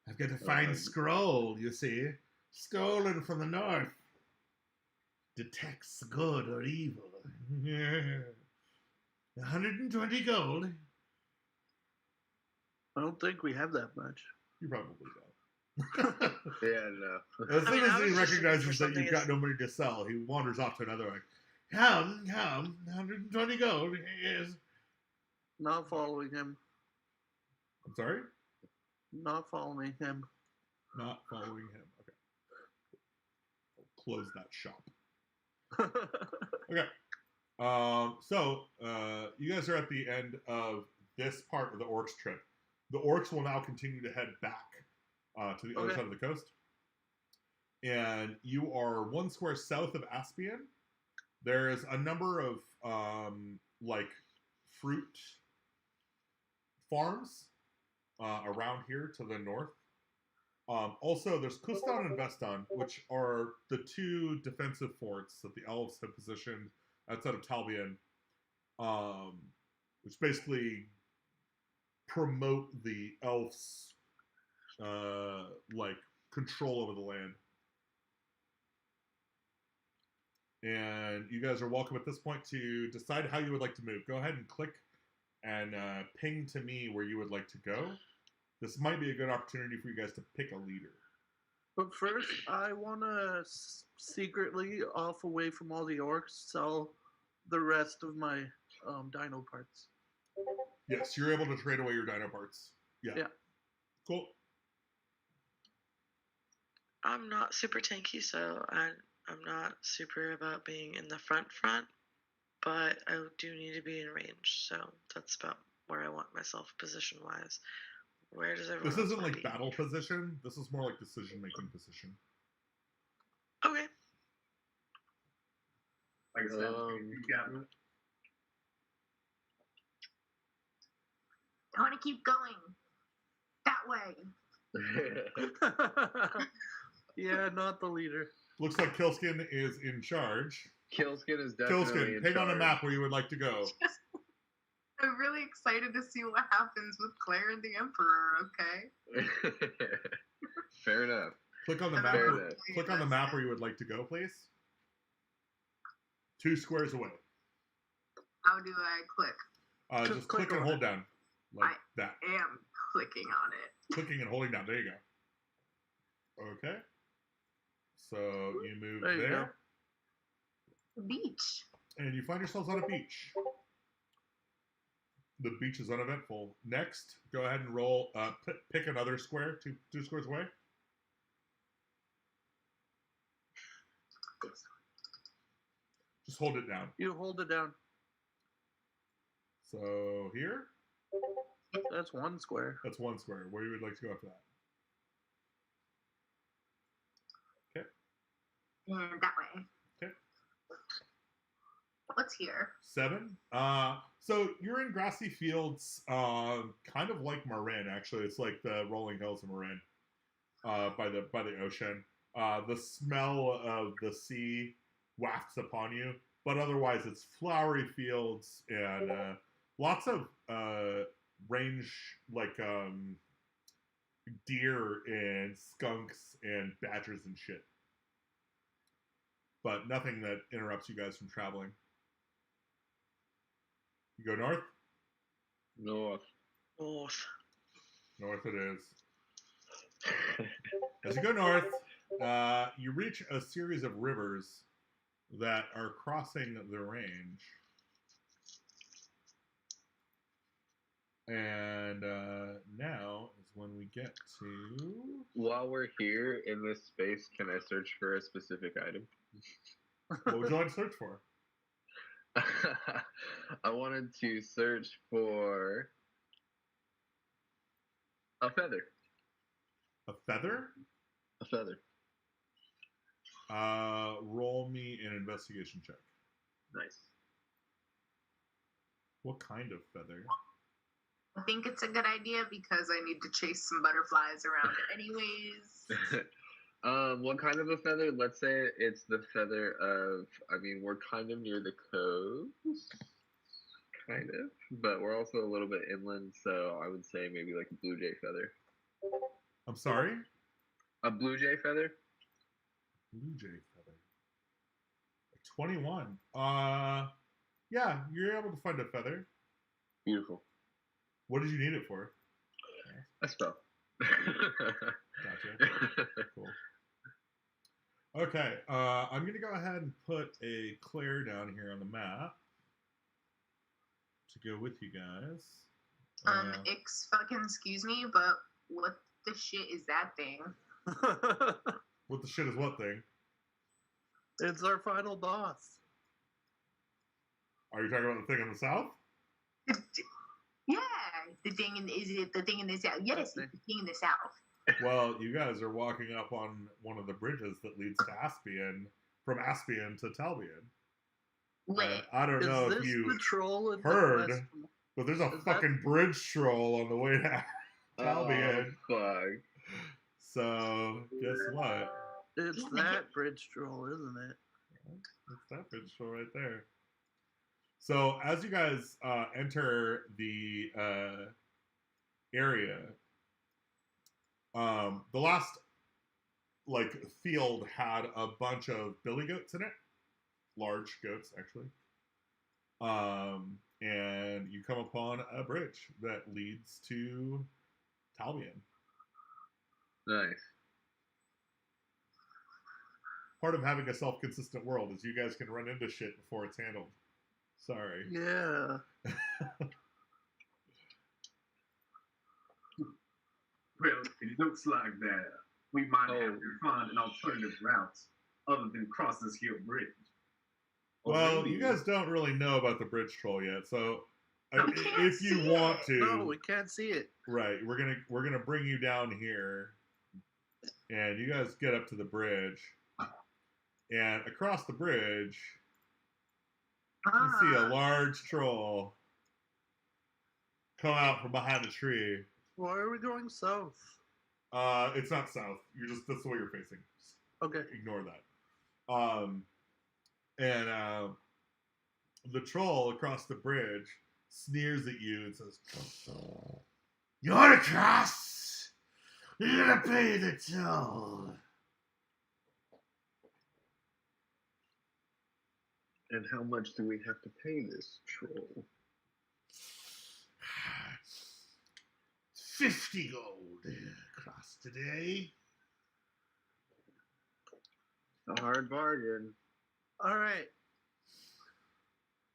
I've got a fine scroll, you see. Stolen from the north. Detects good or evil. 120 gold. I don't think we have that much. You probably don't. Yeah, no. As soon as he was just looking recognizes for that you've something got no money to sell, he wanders off to another one. Come, 120 gold. Yes. Not following him. I'm sorry? Not following him. Not following him. Okay. I'll close that shop. Okay. So you guys are at the end of this part of the orcs trip. The orcs will now continue to head back to the other side of the coast. And you are 1 square south of Aspian. There's a number of like fruit farms around here to the north. Also, there's Kustan and Vestan, which are the 2 defensive forts that the elves have positioned outside of Talbian, which basically promote the elves' like control over the land. And you guys are welcome at this point to decide how you would like to move. Go ahead and click and ping to me where you would like to go. This might be a good opportunity for you guys to pick a leader. But first, I want to secretly, off away from all the orcs, sell the rest of my dino parts. Yes, you're able to trade away your dino parts. Yeah. Cool. I'm not super tanky, so I'm not super about being in the front, but I do need to be in range, so that's about where I want myself position-wise. Where does everyone This else isn't wanna like be? battle position. This is more like decision-making position. Okay. Like I said, Captain. I want to keep going that way. Yeah, not the leader. Looks like Killskin is in charge. Killskin is definitely Killskin, in ping on a charge. map where you would like to go. I'm really excited to see what happens with Claire and the Emperor. Okay. Fair enough. Click on the I'm map. Fair Where, enough. click on the map where you would like to go, please. 2 squares away. How do I click? Just click and on hold it. down. Like I- that. Am clicking on it. Clicking and holding down. There you go. Okay. So you move There you there. Beach. And you find yourselves on a beach. The beach is uneventful. Next, go ahead and roll. Pick another square, two squares away. Just hold it down. You hold it down. So here, That's 1 square. that's 1 square. Where you would like to go after that? And that way. Okay. What's here? 7. So you're in grassy fields, kind of like Marin. Actually, it's like the rolling hills of Marin, by the ocean. The smell of the sea wafts upon you, but otherwise it's flowery fields and lots of range, like deer and skunks and badgers and shit. But nothing that interrupts you guys from traveling. You go north? North. North. North it is. As you go north, you reach a series of rivers that are crossing the range. And now is when we get to... While we're here in this space, can I search for a specific item? What would you like to search for? I wanted to search for a feather. A feather? A feather. Roll me an investigation check. Nice. What kind of feather? I think it's a good idea because I need to chase some butterflies around anyways. What kind of a feather? Let's say it's the feather of, I mean, we're kind of near the coast, kind of, but we're also a little bit inland, so I would say maybe like a blue jay feather. I'm sorry? A blue jay feather? Blue jay feather. 21. Yeah, you're able to find a feather. Beautiful. What did you need it for? A spell. Gotcha. Cool. Okay, I'm going to go ahead and put a Claire down here on the map to go with you guys. Excuse me, but what the shit is that thing? What the shit is what thing? It's our final boss. Are you talking about the thing in the south? Yeah, is it the thing in the south? Yes, it's the thing in the south. Well, you guys are walking up on one of the bridges that leads to Aspian, from Aspian to Talbian. Lit. I don't know Is if this you the troll in heard, the west? but there's a Is that- fucking bridge troll on the way to Talbian. Oh, fuck. So, guess what? It's Damn it. that bridge troll, isn't it? It's that bridge troll right there. So, as you guys enter the area, the last field had a bunch of billy goats in it, large goats actually, and you come upon a bridge that leads to Talbian. Nice. Part of having a self-consistent world is you guys can run into shit before it's handled. Sorry. Yeah. Well, it looks like that we might have to find an alternative route other than cross this here bridge. Well, Maybe. you guys don't really know about the bridge troll yet, so if you want to. No, we can't see it. Right, we're gonna bring you down here, and you guys get up to the bridge, and across the bridge, you see a large troll come out from behind a tree. Why are we going south? It's not south. That's the way you're facing. Just Okay. ignore that. And the troll across the bridge sneers at you and says, "You want to cross? You're gonna pay the toll." And how much do we have to pay this troll? 50 gold cross today. A hard bargain. All right.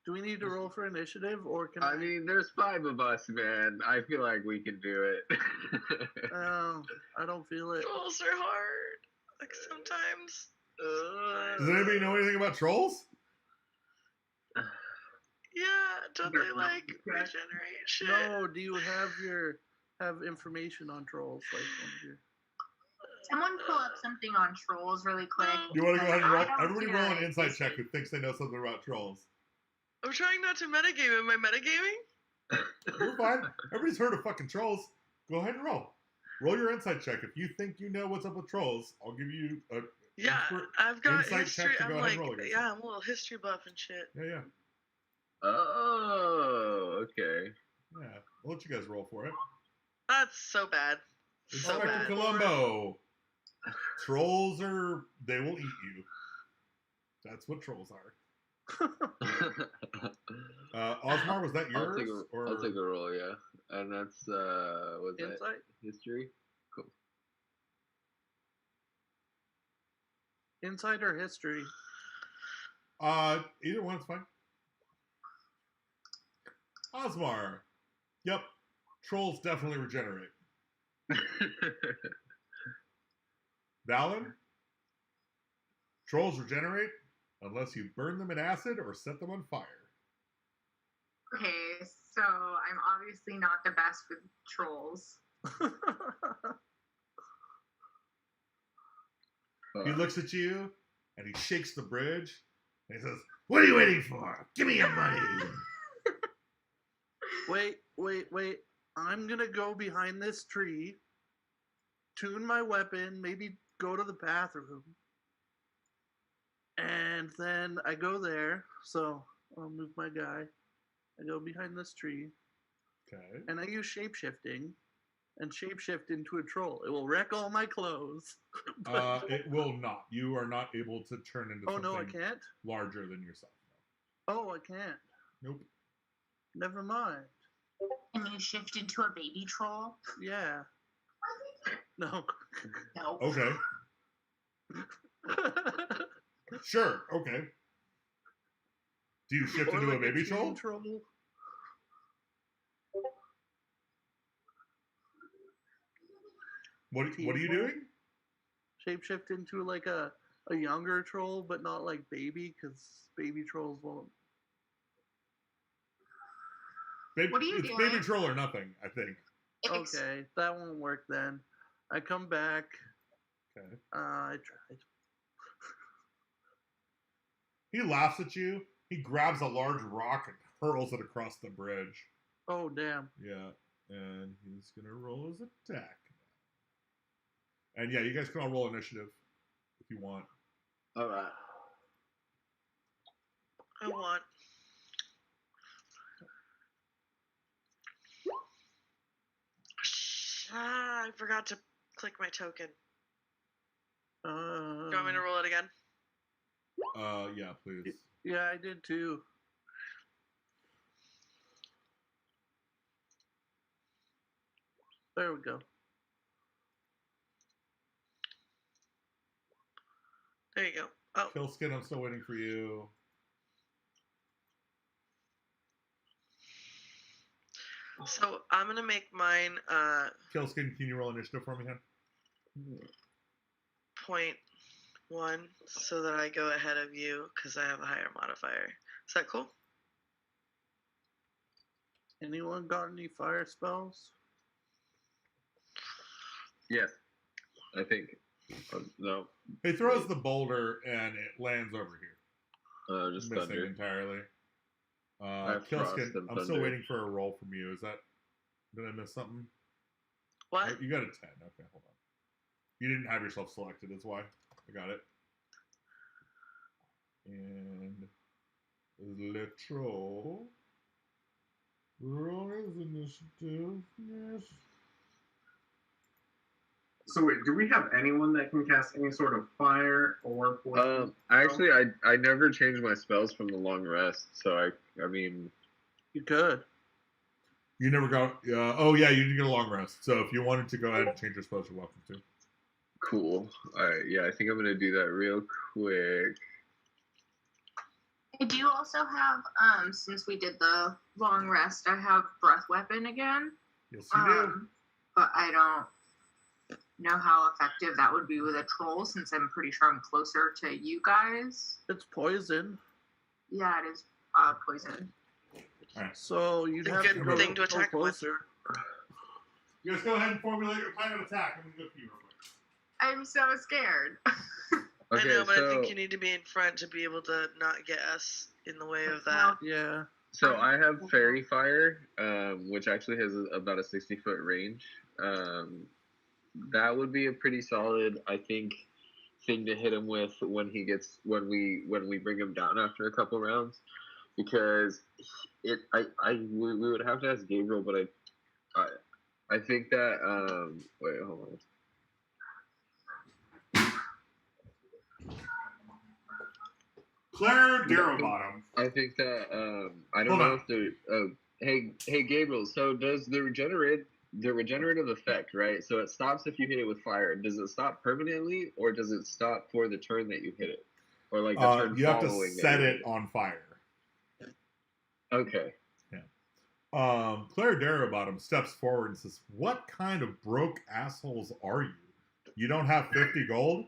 Do we need to roll for initiative, or can I mean, there's 5 of us, man. I feel like we can do it. I don't feel it. Trolls are hard. Like sometimes. Does anybody know anything about trolls? Yeah, don't they like regenerate shit? No. Do you have information on trolls? Like one of your... Someone pull up something on trolls really quick. You want to go ahead and roll? I don't Everybody feel roll an like insight this check is- who thinks they know something about trolls. I'm trying not to metagame. Am I metagaming? You're fine. Everybody's heard of fucking trolls. Go ahead and roll. Roll your insight check. If you think you know what's up with trolls, I'll give you a Yeah, expert I've got insight history. check to go I'm ahead and like, roll against yeah, I'm a little history buff and shit. Yeah. Oh, okay. Yeah. I'll let you guys roll for it. That's so bad. So Inspector bad. Columbo. Trolls they will eat you. That's what trolls are. Osmar, was that yours? I'll take a roll, yeah. And that's what's that? Insight? History? Cool. Insight or history? Either one's fine. Osmar. Yep. Trolls definitely regenerate. Valen? Trolls regenerate unless you burn them in acid or set them on fire. Okay, so I'm obviously not the best with trolls. He looks at you and he shakes the bridge and he says, "What are you waiting for? Give me your money." Wait. I'm gonna go behind this tree, tune my weapon, maybe go to the bathroom. And then I go there, so I'll move my guy. I go behind this tree, Okay. and I use shapeshifting, and shapeshift into a troll. It will wreck all my clothes. It will not. You are not able to turn into Oh something no, I can't. larger than yourself. Oh, I can't. Nope. Never mind. Can you shift into a baby troll? Yeah. No. No. Okay. Sure. Okay. Do you shift Or into like a baby teen troll? What are you troll? doing? Shapeshift into like a younger troll, but not like baby, because baby trolls won't. What are you it's doing? baby troll or nothing, I think. Okay, that won't work then. I come back. Okay. I tried. He laughs at you. He grabs a large rock and hurls it across the bridge. Oh damn! Yeah, and he's gonna roll his attack. And yeah, you guys can all roll initiative if you want. All right. I want. I forgot to click my token. Do you want me to roll it again? Yeah, please. Yeah, I did too. There we go. There you go. Oh, Killskin, I'm still waiting for you. so I'm gonna make mine Killskin, can you roll initiative for me, hon? 0.1 so that I go ahead of you because I have a higher modifier. Is that cool? Anyone got any fire spells? Yes, I think. No, He throws the boulder and it lands over here. just Missing thunder. entirely. have frost Killskin, and I'm still thunder. waiting for a roll from you. Is that... Did I miss something? What? Oh, you got a 10. Okay, hold on. You didn't have yourself selected, that's why. I got it. And... Electro... Roll his initiative. Yes. So wait, do we have anyone that can cast any sort of fire or poison? Actually, I never changed my spells from the long rest, so I mean, You could. You never got... oh, yeah, you did get a long rest. So if you wanted to go ahead and change your spells, you're welcome to. cool. All right, yeah, I think I'm gonna do that real quick. I do also have, since we did the long rest, I have breath weapon again. Yes, you do. But I don't know how effective that would be with a troll, since I'm pretty sure I'm closer to you guys. It's poison. Yeah, it is poison. So you'd It's a have good to go, thing to attack with. closer. You guys go ahead and formulate your plan of attack. I'm going to go for you real quick. I'm so scared. Okay, I know, but so I think you need to be in front to be able to not get us in the way of that. Yeah. so I have fairy fire, which actually has about a 60-foot range. That would be a pretty solid, I think, thing to hit him with when we bring him down after a couple rounds, because we would have to ask Gabriel, but I think that wait, hold on. Claire Darrowbottom. I think that I don't Hold know on. if the hey Gabriel. So does the regenerative effect, right? So it stops if you hit it with fire. Does it stop permanently, or does it stop for the turn that you hit it, or like the turn You have to following? set it on fire. Okay. Claire Darrowbottom steps forward and says, "What kind of broke assholes are you? You don't have 50 gold?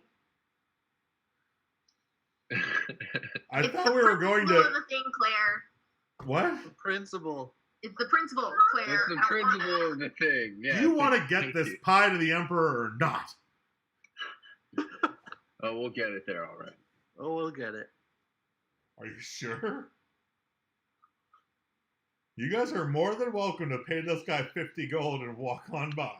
I It's thought the we were going principle to... of the thing, Claire. What? The principle. It's the principle, Claire. It's the I don't want principle that. of the thing. Yeah. Do you want to thank get this you. pie to the Emperor or not? Oh, we'll get it there. All right. Oh, we'll get it. Are you sure? You guys are more than welcome to pay this guy 50 gold and walk on by.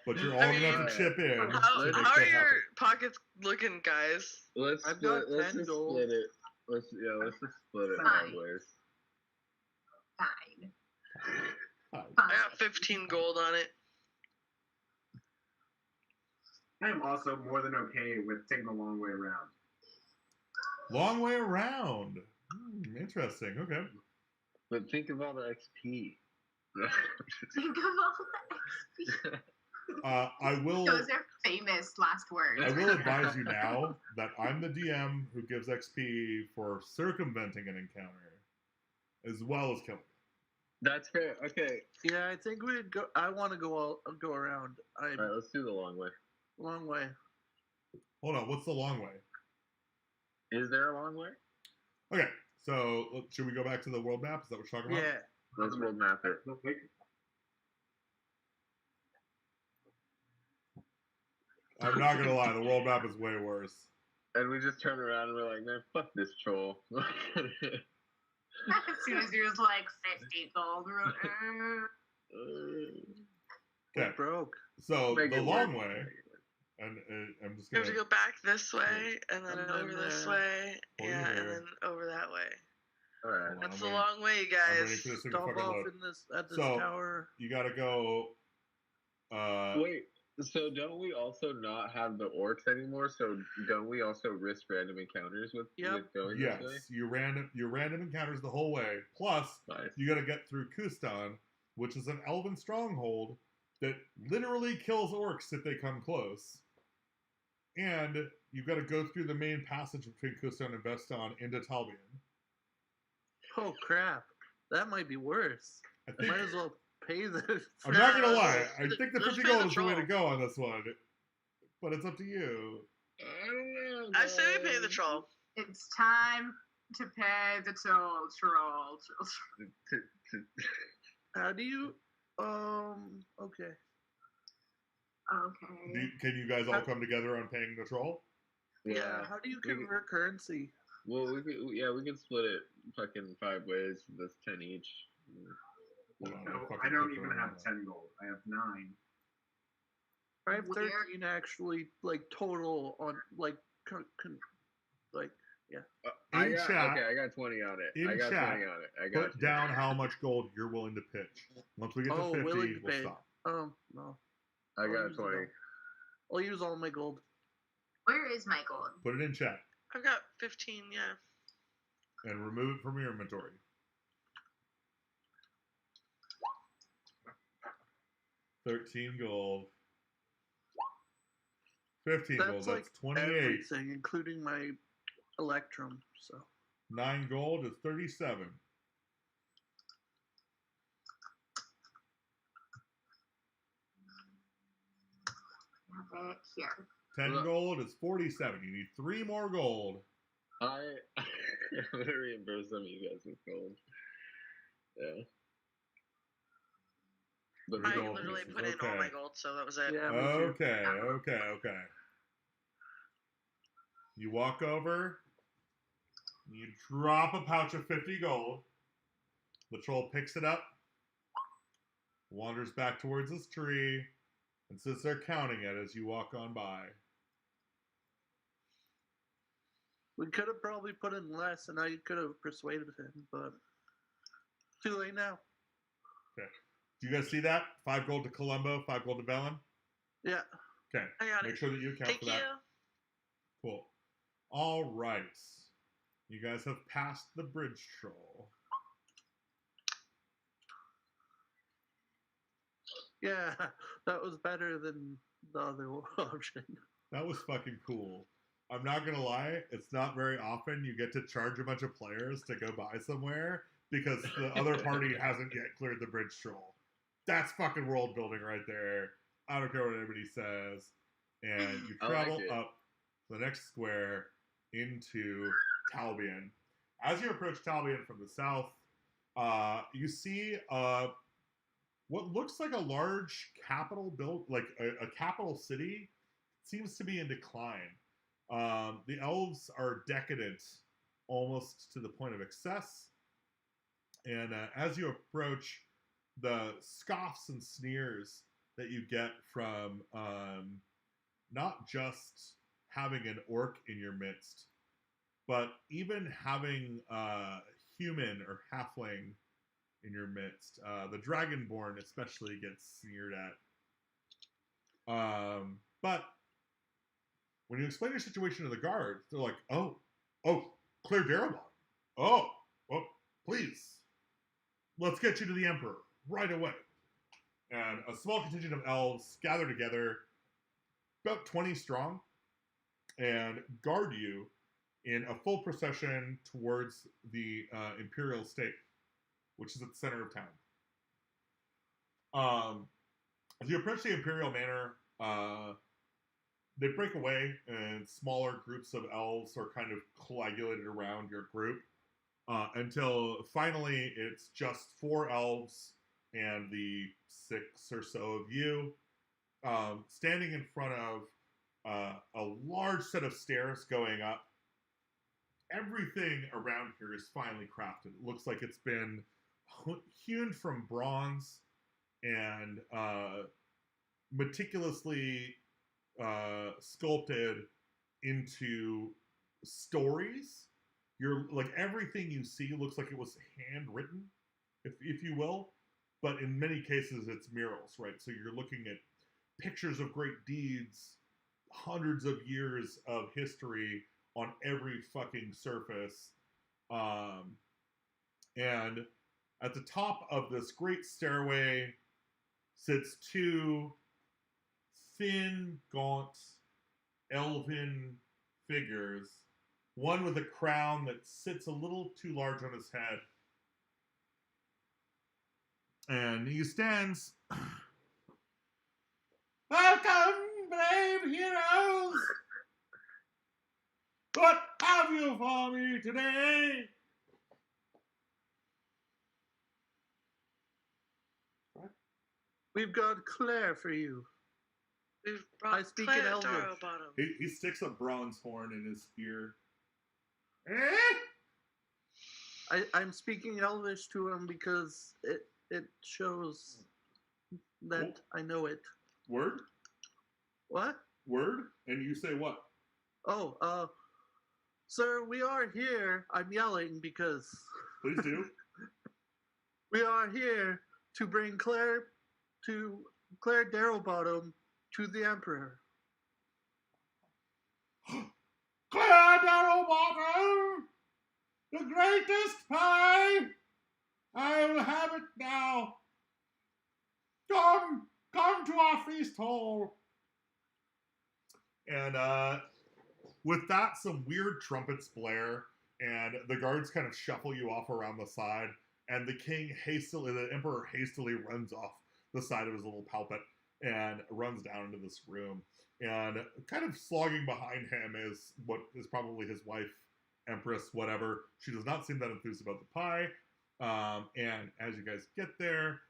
But you're all I going to have mean, to chip in. How to make are that your happen. pockets looking, guys? Let's I've split. got Let's 10 just gold. split it. Let's just split it Fine. sideways. Fine. Hi. I got 15 gold on it. I am also more than okay with taking the long way around. Long way around. Interesting. Okay. But think of all the XP. Think of all the I will. Those are famous last words. I will advise you now that I'm the DM who gives XP for circumventing an encounter, as well as killing. That's fair. Okay. Yeah, I think we'd go. I want to go around. All right. Let's do the long way. Long way. Hold on. What's the long way? Is there a long way? Okay. So should we go back to the world map? Is that what you're talking about? Yeah. Let's world map it. I'm not gonna lie. The world map is way worse. And we just turn around and we're like, man, fuck this troll. As soon as you're just like 50 gold. Okay. Broke. So Make the it long work. way, and I'm just We have gonna. to go back this way, and then And over then this there. way, Over yeah, here. and then over that way. All right. Hold on, That's I'm the waiting- long way, you I'm waiting guys. for this thing to Stop fucking off load. at this So- tower. You gotta go. Wait. So don't we also not have the orcs anymore? So don't we also risk random encounters with going Yes, this way? you random encounters the whole way. Plus, Nice. you gotta get through Kustan, which is an elven stronghold that literally kills orcs if they come close. And you've got to go through the main passage between Kustan and Veston into Talbian. Oh crap! That might be worse. I I think, might as well pay this. I'm not gonna No, lie. I let's- think the let's 50 pay the gold is the way to troll. go on this one, but it's up to you. I don't know. I say we pay the guys. troll. It's time to pay the toll, troll. How do you? Okay. Okay. Can you guys all come together on paying the troll? Yeah. How do you we could- convert currency? Well, we could split it fucking 5 ways. That's 10 each. Hold on, No, fucking I don't put even it have on. 10 gold. I have 9. I have Where- 13 actually, like total on like like yeah. In chat, I got 20 on it. in I got chat, 20 on it. I got Put down how much gold you're willing to pitch. Once we get to 50, willing to we'll pay. stop. No. I I'll got use it 20. all. I'll use all my gold. Where is my gold? Put it in chat I've got 15. Yeah. and remove it from your inventory. $13 gold. 15 gold. That's That's like 28. everything, including my electrum. So 9 gold is 37. Have it here. 10 Look. gold is 47. You need 3 more gold. I'm gonna reimburse some of you guys with gold. Yeah. But I gold literally pieces, put in all my okay. gold, so that was it. yeah. Me too. Okay. You walk over, you drop a pouch of 50 gold. The troll picks it up, wanders back towards this tree, and sits there counting it as you walk on by. We could have probably put in less, and I could have persuaded him, but too late now. Okay. Do you guys see that? 5 gold to Columbo, 5 gold to Bellin. Yeah. Okay. I got Make it. sure that you account Thank for you. that. Cool. All right. You guys have passed the bridge troll. Yeah, that was better than the other option. That was fucking cool. I'm not gonna lie, it's not very often you get to charge a bunch of players to go buy somewhere because the other party hasn't yet cleared the bridge troll. That's fucking world building right there. I don't care what anybody says. And you I like travel it. up the next square into Talbian. As you approach Talbian from the south, you see what looks like a large capital like a capital city. Seems to be in decline. The elves are decadent almost to the point of excess. And as you approach, the scoffs and sneers that you get from not just having an orc in your midst, but even having human or halfling in your midst. The Dragonborn especially gets sneered at. But when you explain your situation to the guards, they're like, oh, Claire Darabont. Oh, please. Let's get you to the Emperor right away. And a small contingent of elves gather together, about 20 strong, and guard you in a full procession towards the Imperial State, which is at the center of town. As you approach the Imperial Manor, they break away, and smaller groups of elves are kind of coagulated around your group until finally it's just 4 elves and the 6 or so of you standing in front of a large set of stairs going up. Everything around here is finely crafted. It looks like it's been hewn from bronze and meticulously sculpted into stories. You're like everything you see looks like it was handwritten, if you will, but in many cases it's murals, right? So you're looking at pictures of great deeds, hundreds of years of history on every fucking surface, and at the top of this great stairway sits 2 thin, gaunt, elven figures. One with a crown that sits a little too large on his head. And he stands. Welcome, brave heroes! What have you for me today? We've got Claire for you. We've I brought speak in Claire Elvish. Darrowbottom. He sticks a bronze horn in his ear. I'm speaking Elvish to him because it shows that I know it. Word? What? Word? And you say what? Oh, sir, we are here. I'm yelling because Please do. we are here to bring Claire Darrowbottom to the Emperor. Claire Darrowbottom! The greatest pie! I'll have it now. Come to our feast hall. And with that, some weird trumpets blare, and the guards kind of shuffle you off around the side, and the emperor hastily runs off the side of his little pulpit and runs down into this room. And kind of slogging behind him is what is probably his wife, Empress, whatever. She does not seem that enthused about the pie. And as you guys get there,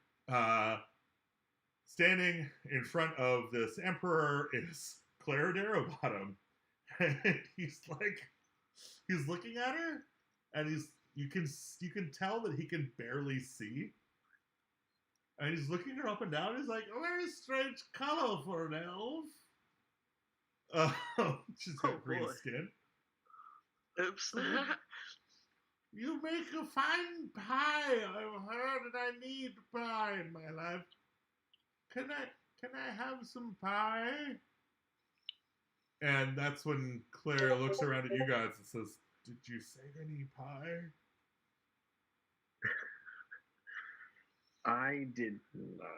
standing in front of this emperor is Claire Darrowbottom. And he's looking at her, and you can tell that he can barely see. And he's looking her up and down. He's like, a very strange color for an elf. She's got green boy. skin. Oops. You make a fine pie. I've heard that I need pie in my life. Can I have some pie? And that's when Claire looks around at you guys and says, "Did you say any pie?" I did not.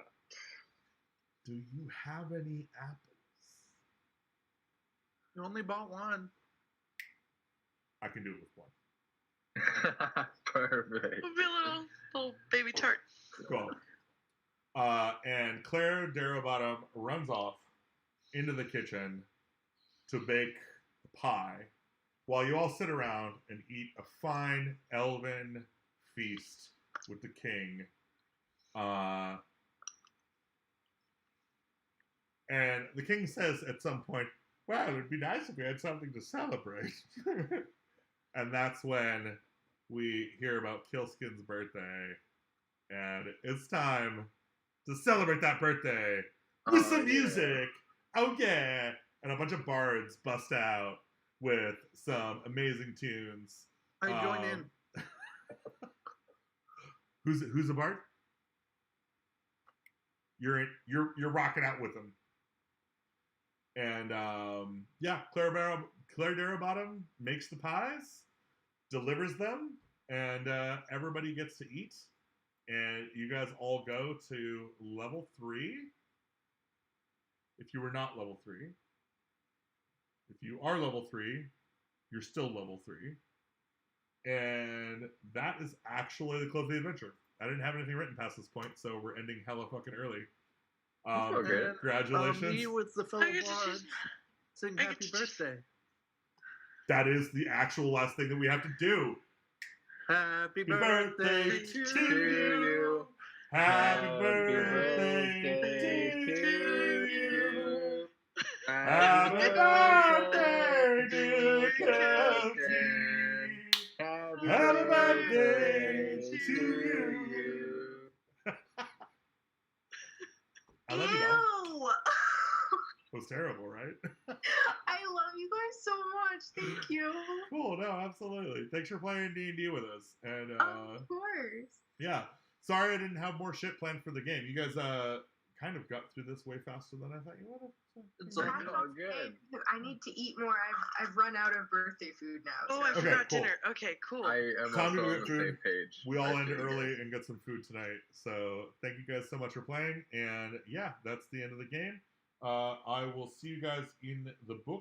Do you have any apples? You only bought one. I can do it with one. Perfect. We'll be a little baby tart. Cool. And Claire Darrowbottom runs off into the kitchen to bake the pie while you all sit around and eat a fine elven feast with the king. And the king says at some point, "Well, it'd be nice if we had something to celebrate." And that's when we hear about Killskin's birthday. And it's time to celebrate that birthday with some music. Oh, yeah. And a bunch of bards bust out with some amazing tunes. I join in. Who's a bard? You're rocking out with them. And yeah, Claire Darrowbottom makes the pies, delivers them, and everybody gets to eat. And you guys all go to level 3. If you were not level 3. If you are level 3, you're still level 3. And that is actually the close of the adventure. I didn't have anything written past this point, so we're ending hella fucking early. Okay. Congratulations. Me with the fellow I get to bard just- sing I get happy to just- birthday. That is the actual last thing that we have to do. Happy birthday birthday to to you. you. Happy Happy birthday birthday to to you. you. Happy birthday, dear Kelsey. Kelsey. Happy Happy birthday birthday to you. I love you, though. Ew! It was terrible, right? I love you guys so much. Thank you. Cool, no, absolutely. Thanks for playing D&D with us. And Of course. yeah, sorry I didn't have more shit planned for the game. You guys kind of got through this way faster than I thought you would have. It's So. all That's all okay, good. because I need to eat more. I've run out of birthday food now. Oh, so. I Okay, forgot cool. dinner. Okay, cool. I am Time to also on get the food. same page. We all I end feel early good. and get some food tonight. So thank you guys so much for playing. And yeah, that's the end of the game. I will see you guys in the book.